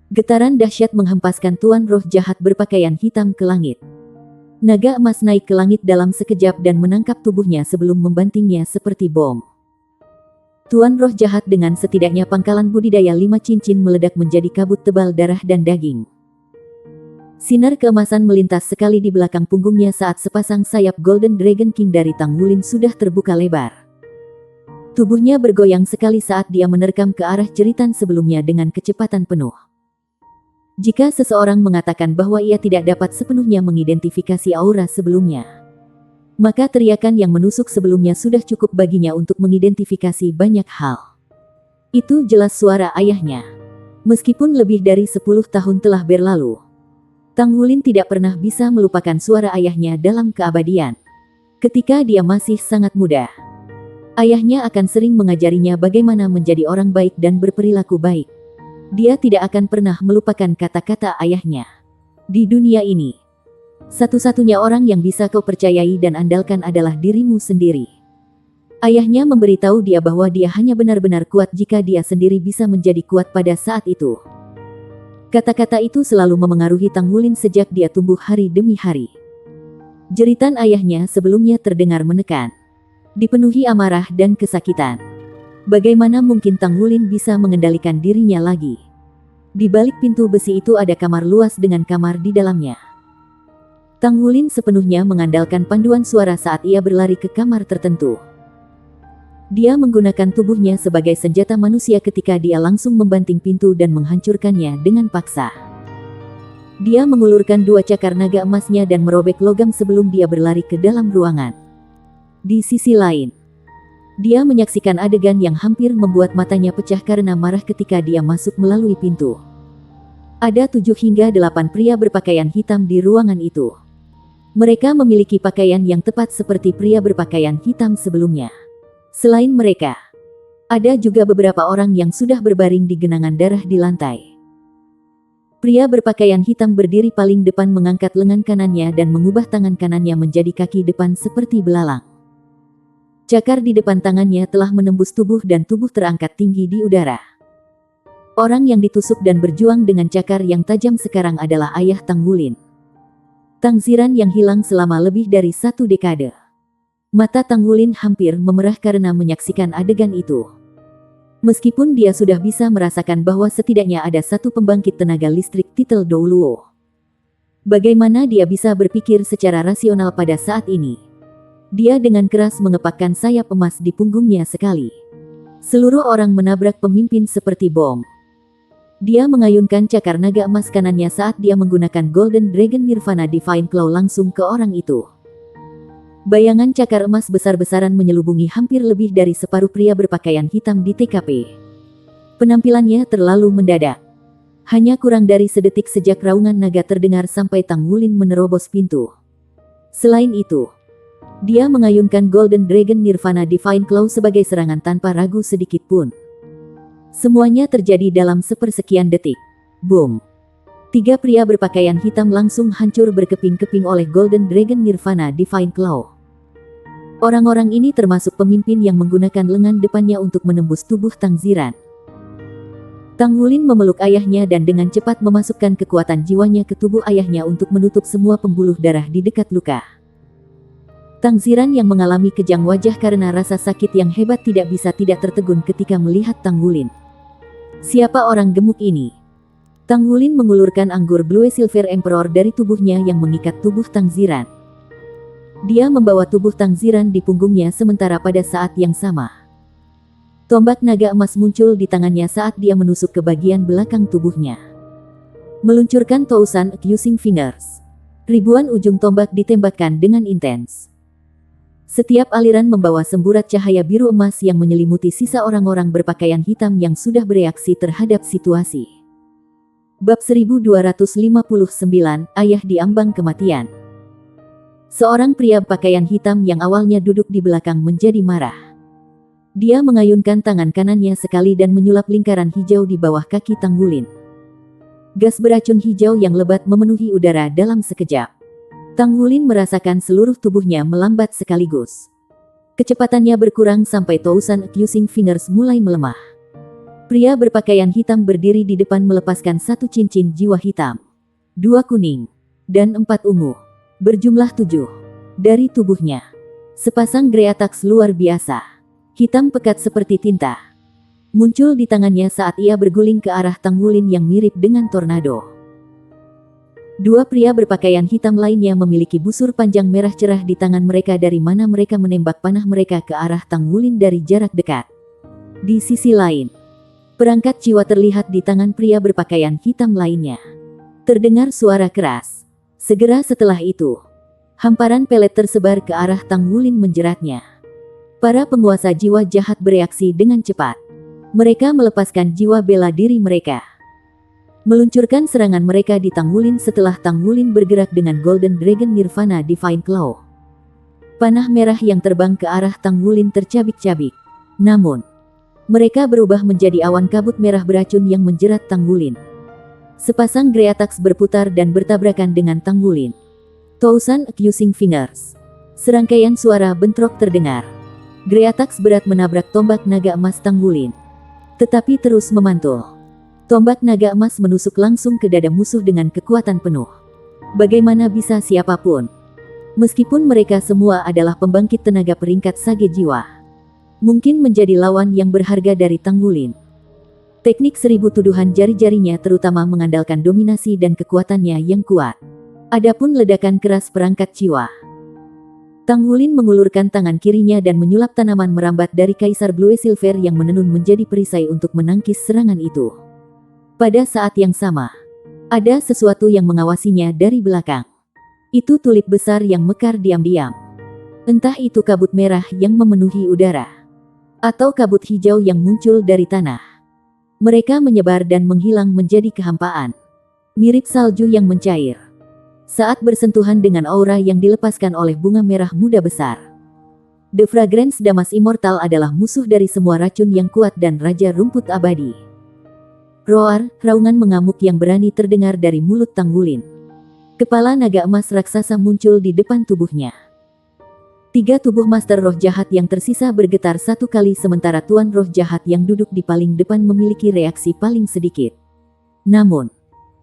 Getaran dahsyat menghempaskan tuan roh jahat berpakaian hitam ke langit. Naga emas naik ke langit dalam sekejap dan menangkap tubuhnya sebelum membantingnya seperti bom. Tuan roh jahat dengan setidaknya pangkalan budidaya 5 cincin meledak menjadi kabut tebal darah dan daging. Sinar keemasan melintas sekali di belakang punggungnya saat sepasang sayap Golden Dragon King dari Tang Wulin sudah terbuka lebar. Tubuhnya bergoyang sekali saat dia menerkam ke arah jeritan sebelumnya dengan kecepatan penuh. Jika seseorang mengatakan bahwa ia tidak dapat sepenuhnya mengidentifikasi aura sebelumnya, maka teriakan yang menusuk sebelumnya sudah cukup baginya untuk mengidentifikasi banyak hal. Itu jelas suara ayahnya. Meskipun lebih dari 10 tahun telah berlalu, Tang Wulin tidak pernah bisa melupakan suara ayahnya dalam keabadian. Ketika dia masih sangat muda, ayahnya akan sering mengajarinya bagaimana menjadi orang baik dan berperilaku baik. Dia tidak akan pernah melupakan kata-kata ayahnya. Di dunia ini, satu-satunya orang yang bisa kau percayai dan andalkan adalah dirimu sendiri. Ayahnya memberitahu dia bahwa dia hanya benar-benar kuat jika dia sendiri bisa menjadi kuat pada saat itu. Kata-kata itu selalu memengaruhi Tang Wulin sejak dia tumbuh hari demi hari. Jeritan ayahnya sebelumnya terdengar menekan, dipenuhi amarah dan kesakitan. Bagaimana mungkin Tang Wulin bisa mengendalikan dirinya lagi? Di balik pintu besi itu ada kamar luas dengan kamar di dalamnya. Tang Wulin sepenuhnya mengandalkan panduan suara saat ia berlari ke kamar tertentu. Dia menggunakan tubuhnya sebagai senjata manusia ketika dia langsung membanting pintu dan menghancurkannya dengan paksa. Dia mengulurkan 2 cakar naga emasnya dan merobek logam sebelum dia berlari ke dalam ruangan. Di sisi lain, dia menyaksikan adegan yang hampir membuat matanya pecah karena marah ketika dia masuk melalui pintu. Ada 7 hingga 8 pria berpakaian hitam di ruangan itu. Mereka memiliki pakaian yang tepat seperti pria berpakaian hitam sebelumnya. Selain mereka, ada juga beberapa orang yang sudah berbaring di genangan darah di lantai. Pria berpakaian hitam berdiri paling depan mengangkat lengan kanannya dan mengubah tangan kanannya menjadi kaki depan seperti belalang. Cakar di depan tangannya telah menembus tubuh dan tubuh terangkat tinggi di udara. Orang yang ditusuk dan berjuang dengan cakar yang tajam sekarang adalah ayah Tang Wulin. Tang Ziran yang hilang selama lebih dari 1 dekade. Mata Tang Wulin hampir memerah karena menyaksikan adegan itu. Meskipun dia sudah bisa merasakan bahwa setidaknya ada satu pembangkit tenaga listrik titel Douluo. Bagaimana dia bisa berpikir secara rasional pada saat ini? Dia dengan keras mengepakkan sayap emas di punggungnya sekali. Seluruh orang menabrak pemimpin seperti bom. Dia mengayunkan cakar naga emas kanannya saat dia menggunakan Golden Dragon Nirvana Divine Claw langsung ke orang itu. Bayangan cakar emas besar-besaran menyelubungi hampir lebih dari separuh pria berpakaian hitam di TKP. Penampilannya terlalu mendadak. Hanya kurang dari sedetik sejak raungan naga terdengar sampai Tang Wulin menerobos pintu. Selain itu, dia mengayunkan Golden Dragon Nirvana Divine Claw sebagai serangan tanpa ragu sedikit pun. Semuanya terjadi dalam sepersekian detik. Boom! 3 pria berpakaian hitam langsung hancur berkeping-keping oleh Golden Dragon Nirvana Divine Claw. Orang-orang ini termasuk pemimpin yang menggunakan lengan depannya untuk menembus tubuh Tang Ziran. Tang Wulin memeluk ayahnya dan dengan cepat memasukkan kekuatan jiwanya ke tubuh ayahnya untuk menutup semua pembuluh darah di dekat luka. Tang Ziran yang mengalami kejang wajah karena rasa sakit yang hebat tidak bisa tidak tertegun ketika melihat Tang Wulin. Siapa orang gemuk ini? Tang Wulin mengulurkan anggur Blue Silver Emperor dari tubuhnya yang mengikat tubuh Tang Ziran. Dia membawa tubuh Tang Ziran di punggungnya sementara pada saat yang sama. Tombak naga emas muncul di tangannya saat dia menusuk ke bagian belakang tubuhnya. Meluncurkan Tousan Accusing Fingers. Ribuan ujung tombak ditembakkan dengan intens. Setiap aliran membawa semburat cahaya biru emas yang menyelimuti sisa orang-orang berpakaian hitam yang sudah bereaksi terhadap situasi. Bab 1259, Ayah di Ambang Kematian. Seorang pria berpakaian hitam yang awalnya duduk di belakang menjadi marah. Dia mengayunkan tangan kanannya sekali dan menyulap lingkaran hijau di bawah kaki Tang Wulin. Gas beracun hijau yang lebat memenuhi udara dalam sekejap. Tang Wulin merasakan seluruh tubuhnya melambat sekaligus. Kecepatannya berkurang sampai Tousan Accusing Fingers mulai melemah. Pria berpakaian hitam berdiri di depan melepaskan 1 cincin jiwa hitam, 2 kuning, dan 4 ungu, berjumlah 7, dari tubuhnya. Sepasang Greatax luar biasa, hitam pekat seperti tinta, muncul di tangannya saat ia berguling ke arah Tang Wulin yang mirip dengan tornado. 2 pria berpakaian hitam lainnya memiliki busur panjang merah cerah di tangan mereka dari mana mereka menembak panah mereka ke arah Tang Wulin dari jarak dekat. Di sisi lain, perangkat jiwa terlihat di tangan pria berpakaian hitam lainnya. Terdengar suara keras. Segera setelah itu, hamparan pelet tersebar ke arah Tang Wulin menjeratnya. Para penguasa jiwa jahat bereaksi dengan cepat. Mereka melepaskan jiwa bela diri mereka. Meluncurkan serangan mereka di Tang Wulin setelah Tang Wulin bergerak dengan Golden Dragon Nirvana Divine Claw. Panah merah yang terbang ke arah Tang Wulin tercabik-cabik. Namun, mereka berubah menjadi awan kabut merah beracun yang menjerat Tang Wulin. Sepasang Greatax berputar dan bertabrakan dengan Tang Wulin. Tousan Accusing Fingers. Serangkaian suara bentrok terdengar. Greatax berat menabrak tombak naga emas Tang Wulin. Tetapi terus memantul. Tombak naga emas menusuk langsung ke dada musuh dengan kekuatan penuh. Bagaimana bisa siapapun, meskipun mereka semua adalah pembangkit tenaga peringkat sage jiwa, mungkin menjadi lawan yang berharga dari Tang Wulin. Teknik 1000 tuduhan jari-jarinya terutama mengandalkan dominasi dan kekuatannya yang kuat. Adapun ledakan keras perangkat jiwa. Tang Wulin mengulurkan tangan kirinya dan menyulap tanaman merambat dari Kaisar Blue Silver yang menenun menjadi perisai untuk menangkis serangan itu. Pada saat yang sama, ada sesuatu yang mengawasinya dari belakang. Itu tulip besar yang mekar diam-diam. Entah itu kabut merah yang memenuhi udara, atau kabut hijau yang muncul dari tanah. Mereka menyebar dan menghilang menjadi kehampaan, mirip salju yang mencair. saat bersentuhan dengan aura yang dilepaskan oleh bunga merah muda besar. The Fragrance Damas Immortal adalah musuh dari semua racun yang kuat dan Raja Rumput Abadi. Roar, raungan mengamuk yang berani terdengar dari mulut Tang Wulin. Kepala naga emas raksasa muncul di depan tubuhnya. 3 tubuh master roh jahat yang tersisa bergetar satu kali sementara tuan roh jahat yang duduk di paling depan memiliki reaksi paling sedikit. Namun,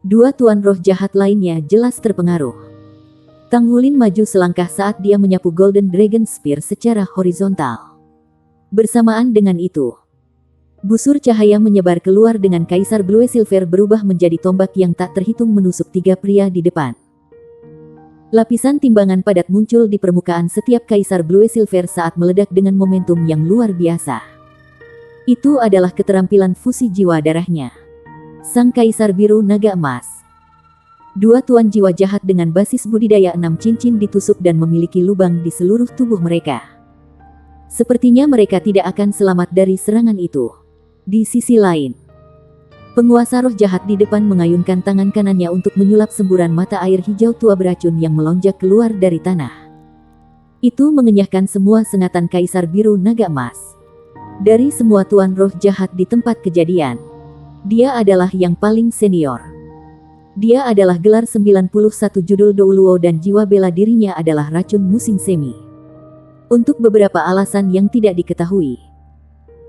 2 tuan roh jahat lainnya jelas terpengaruh. Tang Wulin maju selangkah saat dia menyapu Golden Dragon Spear secara horizontal. Bersamaan dengan itu, busur cahaya menyebar keluar dengan Kaisar Blue Silver berubah menjadi tombak yang tak terhitung menusuk 3 pria di depan. Lapisan timbangan padat muncul di permukaan setiap Kaisar Blue Silver saat meledak dengan momentum yang luar biasa. Itu adalah keterampilan fusi jiwa darahnya. Sang Kaisar Biru Naga Emas. 2 tuan jiwa jahat dengan basis budidaya 6 cincin ditusuk dan memiliki lubang di seluruh tubuh mereka. Sepertinya mereka tidak akan selamat dari serangan itu. Di sisi lain, penguasa roh jahat di depan mengayunkan tangan kanannya untuk menyulap semburan mata air hijau tua beracun yang melonjak keluar dari tanah. Itu mengenyahkan semua sengatan Kaisar Biru Naga Emas. Dari semua tuan roh jahat di tempat kejadian, dia adalah yang paling senior. Dia adalah gelar 91 judul Douluo dan jiwa bela dirinya adalah racun musim semi. Untuk beberapa alasan yang tidak diketahui,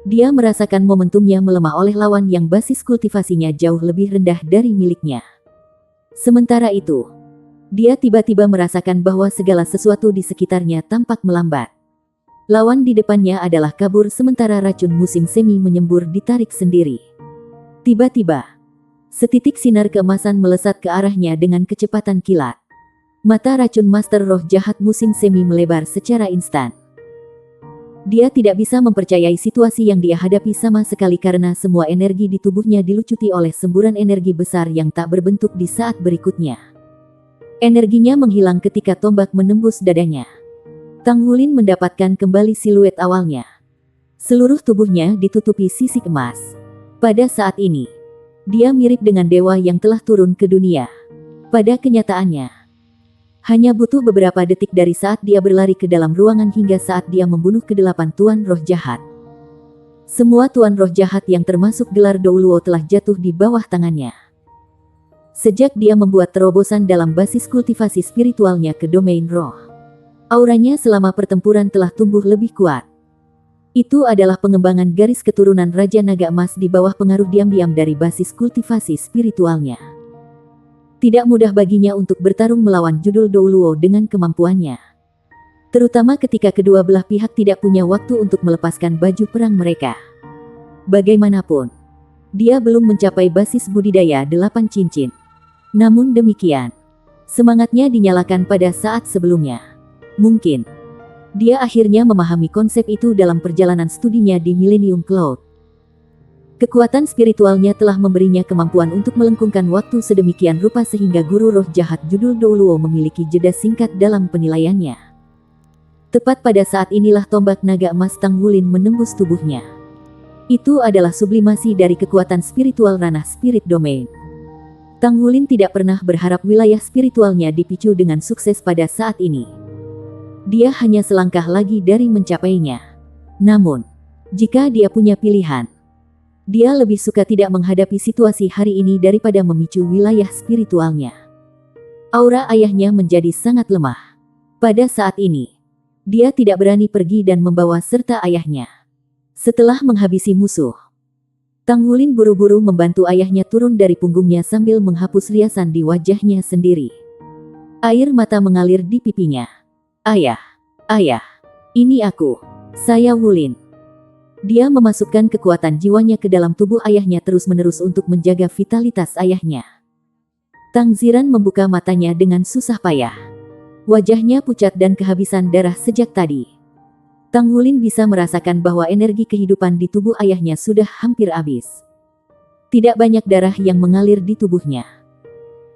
dia merasakan momentumnya melemah oleh lawan yang basis kultivasinya jauh lebih rendah dari miliknya. Sementara itu, dia tiba-tiba merasakan bahwa segala sesuatu di sekitarnya tampak melambat. Lawan di depannya adalah kabur sementara racun musim semi menyembur ditarik sendiri. Tiba-tiba, setitik sinar keemasan melesat ke arahnya dengan kecepatan kilat. Mata racun master roh jahat musim semi melebar secara instan. Dia tidak bisa mempercayai situasi yang dia hadapi sama sekali karena semua energi di tubuhnya dilucuti oleh semburan energi besar yang tak berbentuk di saat berikutnya. Energinya menghilang ketika tombak menembus dadanya. Tang Wulin mendapatkan kembali siluet awalnya. Seluruh tubuhnya ditutupi sisik emas. Pada saat ini, dia mirip dengan dewa yang telah turun ke dunia. Pada kenyataannya, hanya butuh beberapa detik dari saat dia berlari ke dalam ruangan hingga saat dia membunuh ke-8 tuan roh jahat. Semua tuan roh jahat yang termasuk gelar Douluo telah jatuh di bawah tangannya. Sejak dia membuat terobosan dalam basis kultivasi spiritualnya ke domain roh, auranya selama pertempuran telah tumbuh lebih kuat. Itu adalah pengembangan garis keturunan Raja Naga Emas di bawah pengaruh diam-diam dari basis kultivasi spiritualnya. Tidak mudah baginya untuk bertarung melawan judul Douluo dengan kemampuannya. Terutama ketika kedua belah pihak tidak punya waktu untuk melepaskan baju perang mereka. Bagaimanapun, dia belum mencapai basis budidaya 8 cincin. Namun demikian, semangatnya dinyalakan pada saat sebelumnya. Mungkin dia akhirnya memahami konsep itu dalam perjalanan studinya di Millennium Cloud. Kekuatan spiritualnya telah memberinya kemampuan untuk melengkungkan waktu sedemikian rupa sehingga guru roh jahat judul Douluo memiliki jeda singkat dalam penilaiannya. Tepat pada saat inilah tombak naga emas Tang Wulin menembus tubuhnya. Itu adalah sublimasi dari kekuatan spiritual ranah spirit domain. Tang Wulin tidak pernah berharap wilayah spiritualnya dipicu dengan sukses pada saat ini. Dia hanya selangkah lagi dari mencapainya. Namun, jika dia punya pilihan, dia lebih suka tidak menghadapi situasi hari ini daripada memicu wilayah spiritualnya. Aura ayahnya menjadi sangat lemah. Pada saat ini, dia tidak berani pergi dan membawa serta ayahnya. Setelah menghabisi musuh, Tang Wulin buru-buru membantu ayahnya turun dari punggungnya sambil menghapus riasan di wajahnya sendiri. Air mata mengalir di pipinya. Ayah, ini aku, saya Wulin. Dia memasukkan kekuatan jiwanya ke dalam tubuh ayahnya terus-menerus untuk menjaga vitalitas ayahnya. Tang Ziran membuka matanya dengan susah payah. Wajahnya pucat dan kehabisan darah sejak tadi. Tang Wulin bisa merasakan bahwa energi kehidupan di tubuh ayahnya sudah hampir habis. Tidak banyak darah yang mengalir di tubuhnya.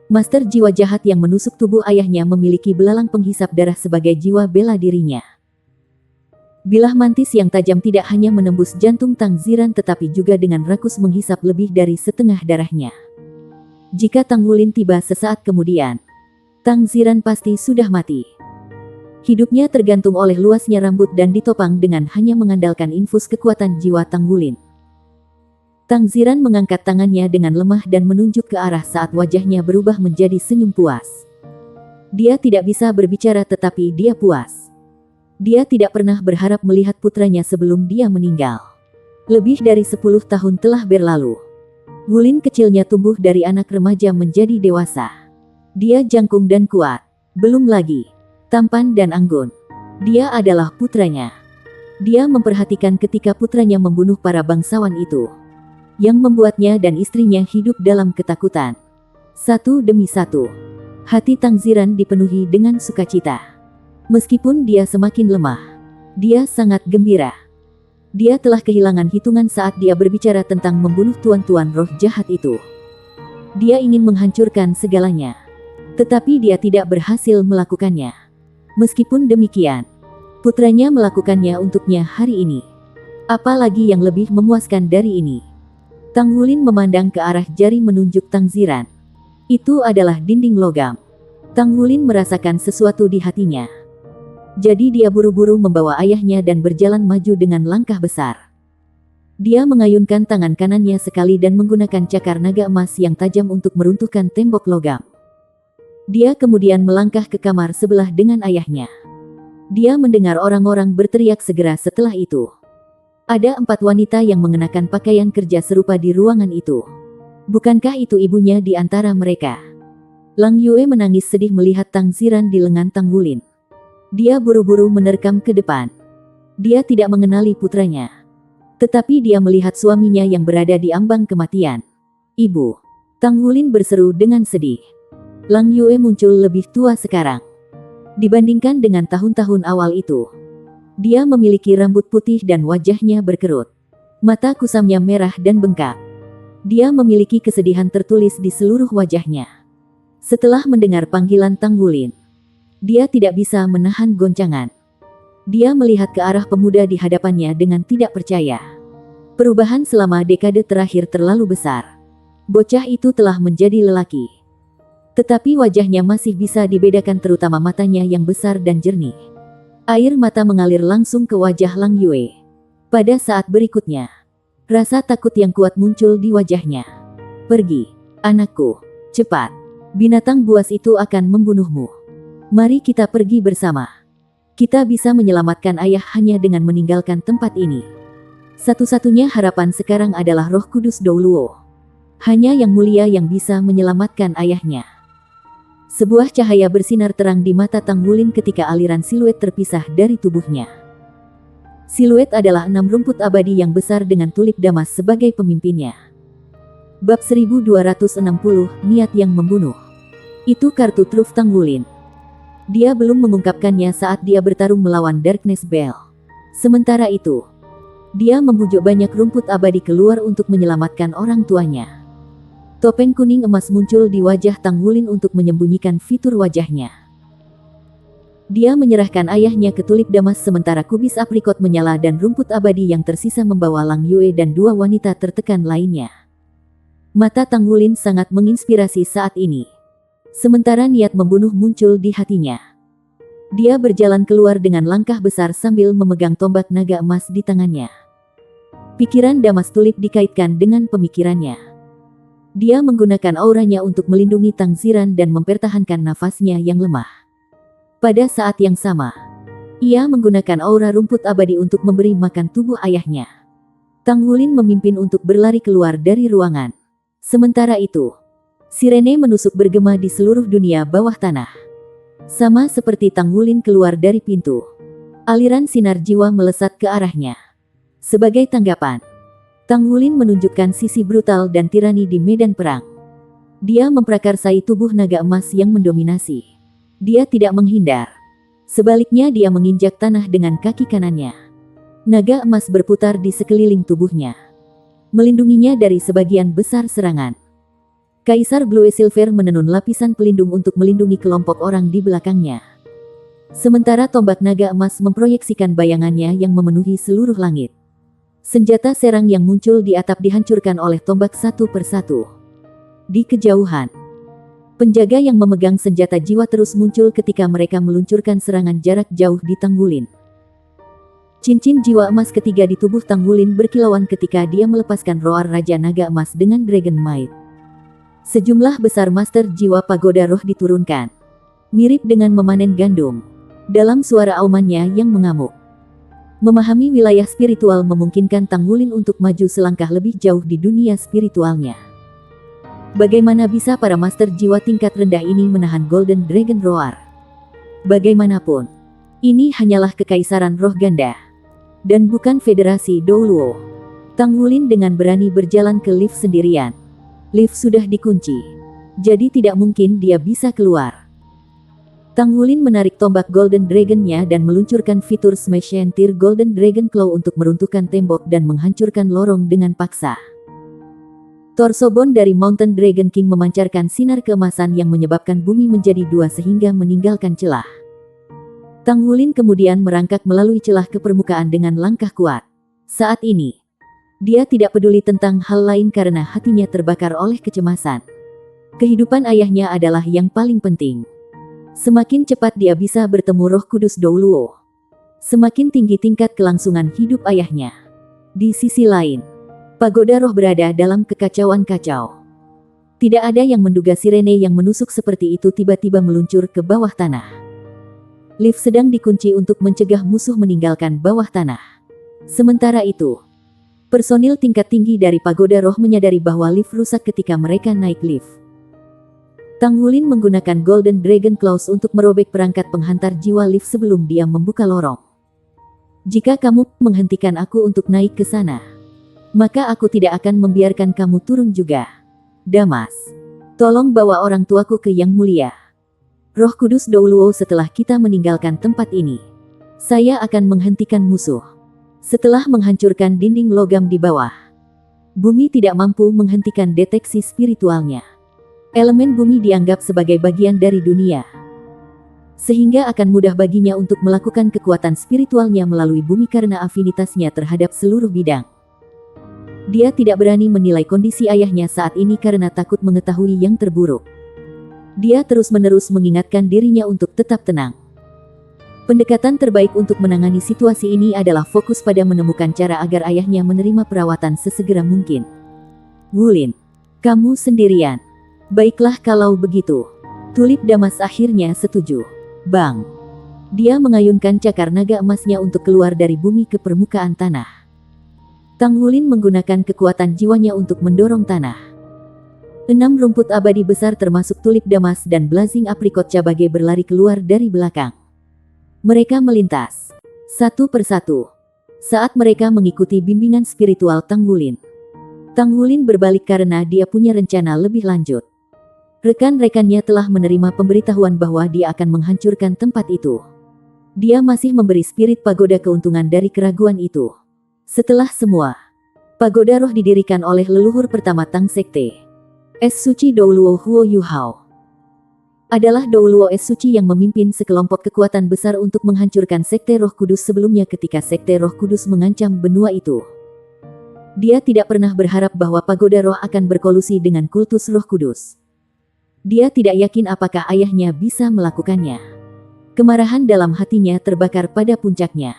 Master jiwa jahat yang menusuk tubuh ayahnya memiliki belalang penghisap darah sebagai jiwa bela dirinya. Bilah mantis yang tajam tidak hanya menembus jantung Tang Ziran tetapi juga dengan rakus menghisap lebih dari setengah darahnya. Jika Tang Wulin tiba sesaat kemudian, Tang Ziran pasti sudah mati. Hidupnya tergantung oleh luasnya rambut dan ditopang dengan hanya mengandalkan infus kekuatan jiwa Tang Wulin. Tang Ziran mengangkat tangannya dengan lemah dan menunjuk ke arah saat wajahnya berubah menjadi senyum puas. Dia tidak bisa berbicara tetapi dia puas. Dia tidak pernah berharap melihat putranya sebelum dia meninggal. Lebih dari 10 tahun telah berlalu. Wulin kecilnya tumbuh dari anak remaja menjadi dewasa. Dia jangkung dan kuat. Belum lagi tampan dan anggun. Dia adalah putranya. Dia memperhatikan ketika putranya membunuh para bangsawan itu, yang membuatnya dan istrinya hidup dalam ketakutan. Satu demi satu, hati Tang Ziran dipenuhi dengan sukacita. Meskipun dia semakin lemah, dia sangat gembira. Dia telah kehilangan hitungan saat dia berbicara tentang membunuh tuan-tuan roh jahat itu. Dia ingin menghancurkan segalanya, tetapi dia tidak berhasil melakukannya. Meskipun demikian, putranya melakukannya untuknya hari ini. Apalagi yang lebih memuaskan dari ini? Tang Wulin memandang ke arah jari menunjuk Tang Ziran. Itu adalah dinding logam. Tang Wulin merasakan sesuatu di hatinya. Jadi dia buru-buru membawa ayahnya dan berjalan maju dengan langkah besar. Dia mengayunkan tangan kanannya sekali dan menggunakan cakar naga emas yang tajam untuk meruntuhkan tembok logam. Dia kemudian melangkah ke kamar sebelah dengan ayahnya. Dia mendengar orang-orang berteriak segera setelah itu. Ada 4 wanita yang mengenakan pakaian kerja serupa di ruangan itu. Bukankah itu ibunya di antara mereka? Lang Yue menangis sedih melihat Tang Ziran di lengan Tang Wulin. Dia buru-buru menerkam ke depan. Dia tidak mengenali putranya. Tetapi dia melihat suaminya yang berada di ambang kematian. Ibu, Tang Wulin berseru dengan sedih. Lang Yue muncul lebih tua sekarang dibandingkan dengan tahun-tahun awal itu. Dia memiliki rambut putih dan wajahnya berkerut. Mata kusamnya merah dan bengkak. Dia memiliki kesedihan tertulis di seluruh wajahnya. Setelah mendengar panggilan Tang Wulin, dia tidak bisa menahan goncangan. Dia melihat ke arah pemuda di hadapannya dengan tidak percaya. Perubahan selama dekade terakhir terlalu besar. Bocah itu telah menjadi lelaki. Tetapi wajahnya masih bisa dibedakan, terutama matanya yang besar dan jernih. Air mata mengalir langsung ke wajah Lang Yue. Pada saat berikutnya, rasa takut yang kuat muncul di wajahnya. Pergi, anakku, cepat. Binatang buas itu akan membunuhmu. Mari kita pergi bersama. Kita bisa menyelamatkan ayah hanya dengan meninggalkan tempat ini. Satu-satunya harapan sekarang adalah Roh Kudus Douluo. Hanya yang mulia yang bisa menyelamatkan ayahnya. Sebuah cahaya bersinar terang di mata Tang Wulin ketika aliran siluet terpisah dari tubuhnya. Siluet adalah 6 rumput abadi yang besar dengan tulip damas sebagai pemimpinnya. Bab 1260, Niat yang Membunuh. Itu kartu truf Tang Wulin. Dia belum mengungkapkannya saat dia bertarung melawan Darkness Bell. Sementara itu, dia membujuk banyak rumput abadi keluar untuk menyelamatkan orang tuanya. Topeng kuning emas muncul di wajah Tang Wulin untuk menyembunyikan fitur wajahnya. Dia menyerahkan ayahnya ke tulip damas sementara kubis aprikot menyala dan rumput abadi yang tersisa membawa Lang Yue dan 2 wanita tertekan lainnya. Mata Tang Wulin sangat menginspirasi saat ini. Sementara niat membunuh muncul di hatinya. Dia berjalan keluar dengan langkah besar sambil memegang tombak naga emas di tangannya. Pikiran damas tulip dikaitkan dengan pemikirannya. Dia menggunakan auranya untuk melindungi Tang Ziran dan mempertahankan nafasnya yang lemah. Pada saat yang sama, ia menggunakan aura rumput abadi untuk memberi makan tubuh ayahnya. Tang Wulin memimpin untuk berlari keluar dari ruangan. Sementara itu, sirene menusuk bergema di seluruh dunia bawah tanah. Sama seperti Tang Wulin keluar dari pintu, aliran sinar jiwa melesat ke arahnya. Sebagai tanggapan, Tang Wulin menunjukkan sisi brutal dan tirani di medan perang. Dia memprakarsai tubuh naga emas yang mendominasi. Dia tidak menghindar. Sebaliknya dia menginjak tanah dengan kaki kanannya. Naga emas berputar di sekeliling tubuhnya, melindunginya dari sebagian besar serangan. Kaisar Blue Silver menenun lapisan pelindung untuk melindungi kelompok orang di belakangnya. Sementara tombak naga emas memproyeksikan bayangannya yang memenuhi seluruh langit. Senjata serang yang muncul di atap dihancurkan oleh tombak satu persatu. Di kejauhan, Penjaga yang memegang senjata jiwa terus muncul ketika mereka meluncurkan serangan jarak jauh di Tanggulin. Cincin jiwa emas ketiga di tubuh Tanggulin berkilauan ketika dia melepaskan roar Raja Naga Emas dengan Dragon Might. Sejumlah besar master jiwa pagoda roh diturunkan. Mirip dengan memanen gandum. Dalam suara aumannya yang mengamuk. Memahami wilayah spiritual memungkinkan Tanggulin untuk maju selangkah lebih jauh di dunia spiritualnya. Bagaimana bisa para master jiwa tingkat rendah ini menahan Golden Dragon Roar? Bagaimanapun, ini hanyalah kekaisaran roh ganda. Dan bukan federasi Douluo. Tanggulin dengan berani berjalan ke lift sendirian. Lift sudah dikunci. Jadi tidak mungkin dia bisa keluar. Tanggulin menarik tombak Golden Dragon-nya dan meluncurkan fitur Smash and Tear Golden Dragon Claw untuk meruntuhkan tembok dan menghancurkan lorong dengan paksa. Torso bone dari Mountain Dragon King memancarkan sinar keemasan yang menyebabkan bumi menjadi dua sehingga meninggalkan celah. Tanggulin kemudian merangkak melalui celah ke permukaan dengan langkah kuat. Saat ini, dia tidak peduli tentang hal lain karena hatinya terbakar oleh kecemasan. Kehidupan ayahnya adalah yang paling penting. Semakin cepat dia bisa bertemu Roh Kudus Douluo, semakin tinggi tingkat kelangsungan hidup ayahnya. Di sisi lain, pagoda roh berada dalam kekacauan kacau. Tidak ada yang menduga sirene yang menusuk seperti itu tiba-tiba meluncur ke bawah tanah. Lift sedang dikunci untuk mencegah musuh meninggalkan bawah tanah. Sementara itu, personil tingkat tinggi dari pagoda roh menyadari bahwa lift rusak ketika mereka naik lift. Tanggulin menggunakan Golden Dragon Claws untuk merobek perangkat penghantar jiwa lift sebelum dia membuka lorong. Jika kamu menghentikan aku untuk naik ke sana, maka aku tidak akan membiarkan kamu turun juga. Damas, tolong bawa orang tuaku ke Yang Mulia. Roh Kudus Douluo, setelah kita meninggalkan tempat ini, saya akan menghentikan musuh. Setelah menghancurkan dinding logam di bawah, bumi tidak mampu menghentikan deteksi spiritualnya. Elemen bumi dianggap sebagai bagian dari dunia, sehingga akan mudah baginya untuk melakukan kekuatan spiritualnya melalui bumi karena afinitasnya terhadap seluruh bidang. Dia tidak berani menilai kondisi ayahnya saat ini karena takut mengetahui yang terburuk. Dia terus-menerus mengingatkan dirinya untuk tetap tenang. Pendekatan terbaik untuk menangani situasi ini adalah fokus pada menemukan cara agar ayahnya menerima perawatan sesegera mungkin. Wulin, kamu sendirian. Baiklah kalau begitu. Tulip Damas akhirnya setuju. Bang. Dia mengayunkan cakar naga emasnya untuk keluar dari bumi ke permukaan tanah. Tanggulin menggunakan kekuatan jiwanya untuk mendorong tanah. 6 rumput abadi besar termasuk Tulip Damas dan Blazing Apricot Cabage berlari keluar dari belakang. Mereka melintas satu persatu saat mereka mengikuti bimbingan spiritual Tanggulin. Tanggulin berbalik karena dia punya rencana lebih lanjut. Rekan-rekannya telah menerima pemberitahuan bahwa dia akan menghancurkan tempat itu. Dia masih memberi spirit pagoda keuntungan dari keraguan itu. Setelah semua, pagoda roh didirikan oleh leluhur pertama Tang Sekte. Es Suci Douluo Huo Yuhao adalah Douluo Es Suci yang memimpin sekelompok kekuatan besar untuk menghancurkan Sekte Roh Kudus sebelumnya ketika Sekte Roh Kudus mengancam benua itu. Dia tidak pernah berharap bahwa pagoda roh akan berkolusi dengan kultus Roh Kudus. Dia tidak yakin apakah ayahnya bisa melakukannya. Kemarahan dalam hatinya terbakar pada puncaknya.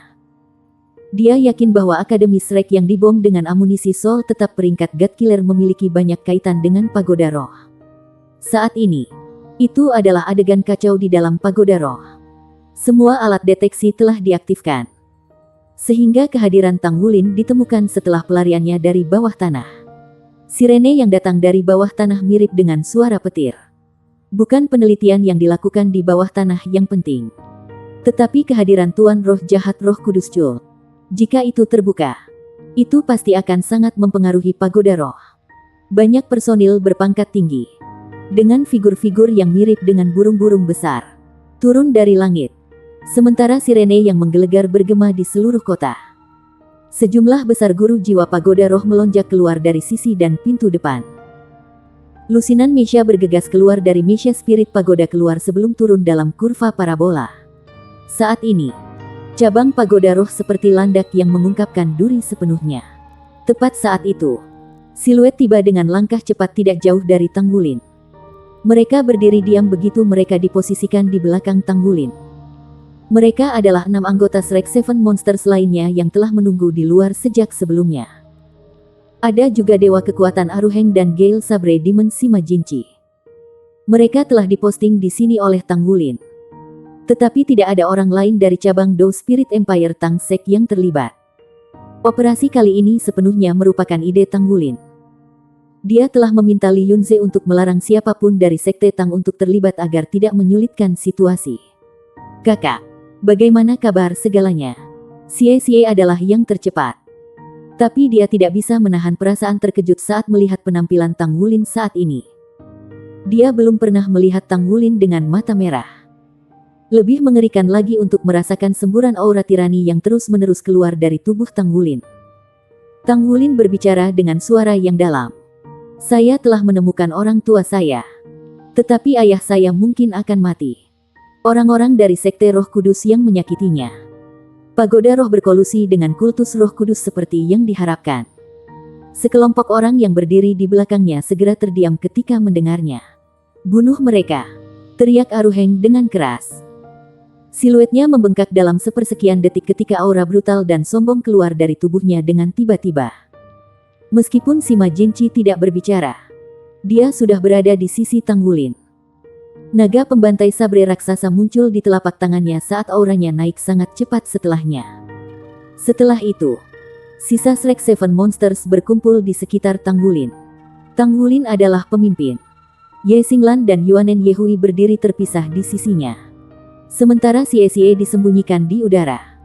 Dia yakin bahwa Akademi Shrek yang dibom dengan amunisi Soul tetap peringkat God Killer memiliki banyak kaitan dengan pagoda roh. Saat ini, itu adalah adegan kacau di dalam pagoda roh. Semua alat deteksi telah diaktifkan. Sehingga kehadiran Tanggulin ditemukan setelah pelariannya dari bawah tanah. Sirene yang datang dari bawah tanah mirip dengan suara petir. Bukan penelitian yang dilakukan di bawah tanah yang penting, tetapi kehadiran Tuan Roh Jahat Roh Kudus Chul. Jika itu terbuka, itu pasti akan sangat mempengaruhi pagoda roh. Banyak personil berpangkat tinggi, dengan figur-figur yang mirip dengan burung-burung besar, turun dari langit. Sementara sirene yang menggelegar bergema di seluruh kota. Sejumlah besar guru jiwa pagoda roh melonjak keluar dari sisi dan pintu depan. Lusinan Mesha bergegas keluar dari Mesha Spirit Pagoda keluar sebelum turun dalam kurva parabola. Saat ini, cabang pagoda roh seperti landak yang mengungkapkan duri sepenuhnya. Tepat saat itu, siluet tiba dengan langkah cepat tidak jauh dari Tanggulin. Mereka berdiri diam begitu mereka diposisikan di belakang Tanggulin. Mereka adalah 6 anggota Shrek Seven Monsters lainnya yang telah menunggu di luar sejak sebelumnya. Ada juga Dewa Kekuatan Aruheng dan Gale Sabre Demon Sima Jinchi. Mereka telah diposting di sini oleh Tanggulin. Tetapi tidak ada orang lain dari cabang Dou Spirit Empire Tang Sek yang terlibat. Operasi kali ini sepenuhnya merupakan ide Tanggulin. Dia telah meminta Li Yunze untuk melarang siapapun dari Sekte Tang untuk terlibat agar tidak menyulitkan situasi. Kakak, bagaimana kabar segalanya? Xie adalah yang tercepat. Tapi dia tidak bisa menahan perasaan terkejut saat melihat penampilan Tanggulin saat ini. Dia belum pernah melihat Tanggulin dengan mata merah. Lebih mengerikan lagi untuk merasakan semburan aura tirani yang terus-menerus keluar dari tubuh Tanggulin. Tanggulin berbicara dengan suara yang dalam. Saya telah menemukan orang tua saya. Tetapi ayah saya mungkin akan mati. Orang-orang dari Sekte Roh Kudus yang menyakitinya. Pagoda roh berkolusi dengan kultus Roh Kudus seperti yang diharapkan. Sekelompok orang yang berdiri di belakangnya segera terdiam ketika mendengarnya. Bunuh mereka, teriak Aruheng dengan keras. Siluetnya membengkak dalam sepersekian detik ketika aura brutal dan sombong keluar dari tubuhnya dengan tiba-tiba. Meskipun Sima Jinchi tidak berbicara, dia sudah berada di sisi Tanggulin. Naga pembantai sabre raksasa muncul di telapak tangannya saat auranya naik sangat cepat setelahnya. Setelah itu, sisa Shrek Seven Monsters berkumpul di sekitar Tanggulin. Tanggulin adalah pemimpin. Ye Xinglan dan Yuanen Yehui berdiri terpisah di sisinya. Sementara Xie disembunyikan di udara.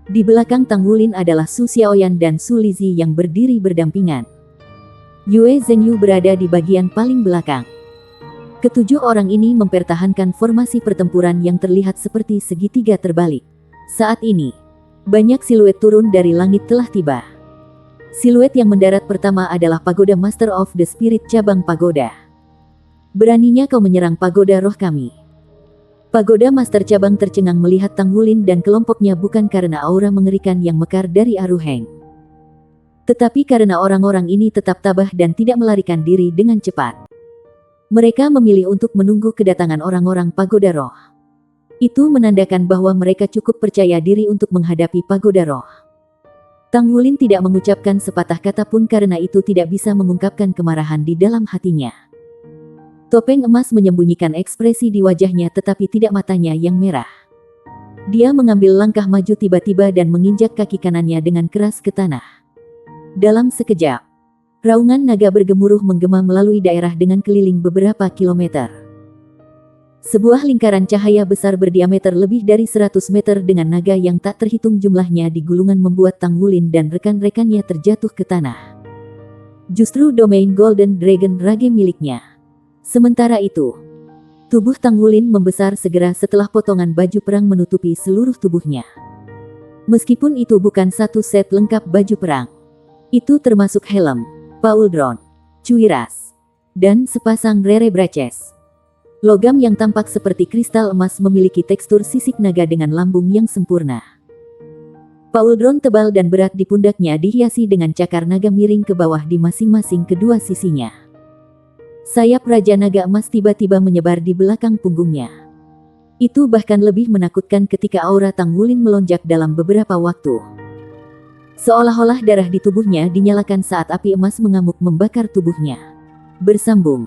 Di belakang Tanggulin adalah Su Xiaoyan dan Su Lizi yang berdiri berdampingan. Yue Zhengyu berada di bagian paling belakang. Ketujuh orang ini mempertahankan formasi pertempuran yang terlihat seperti segitiga terbalik. Saat ini, banyak siluet turun dari langit telah tiba. Siluet yang mendarat pertama adalah Pagoda Master of the Spirit cabang Pagoda. Beraninya kau menyerang Pagoda roh kami. Pagoda Master cabang tercengang melihat Tanggulin dan kelompoknya bukan karena aura mengerikan yang mekar dari Aruheng. Tetapi karena orang-orang ini tetap tabah dan tidak melarikan diri dengan cepat. Mereka memilih untuk menunggu kedatangan orang-orang Pagoda Roh. Itu menandakan bahwa mereka cukup percaya diri untuk menghadapi Pagoda Roh. Tanggulin tidak mengucapkan sepatah kata pun karena itu tidak bisa mengungkapkan kemarahan di dalam hatinya. Topeng emas menyembunyikan ekspresi di wajahnya tetapi tidak matanya yang merah. Dia mengambil langkah maju tiba-tiba dan menginjak kaki kanannya dengan keras ke tanah. Dalam sekejap, raungan naga bergemuruh menggema melalui daerah dengan keliling beberapa kilometer. Sebuah lingkaran cahaya besar berdiameter lebih dari 100 meter dengan naga yang tak terhitung jumlahnya di gulungan membuat Tanggulin dan rekan-rekannya terjatuh ke tanah. Justru domain Golden Dragon Rage miliknya. Sementara itu, tubuh Tanggulin membesar segera setelah potongan baju perang menutupi seluruh tubuhnya. Meskipun itu bukan satu set lengkap baju perang. Itu termasuk helm, pauldron, cuiras, dan sepasang rere braces. Logam yang tampak seperti kristal emas memiliki tekstur sisik naga dengan lambung yang sempurna. Pauldron tebal dan berat di pundaknya dihiasi dengan cakar naga miring ke bawah di masing-masing kedua sisinya. Sayap Raja Naga Emas tiba-tiba menyebar di belakang punggungnya. Itu bahkan lebih menakutkan ketika aura Tanggulin melonjak dalam beberapa waktu. Seolah-olah darah di tubuhnya dinyalakan saat api emas mengamuk membakar tubuhnya. Bersambung.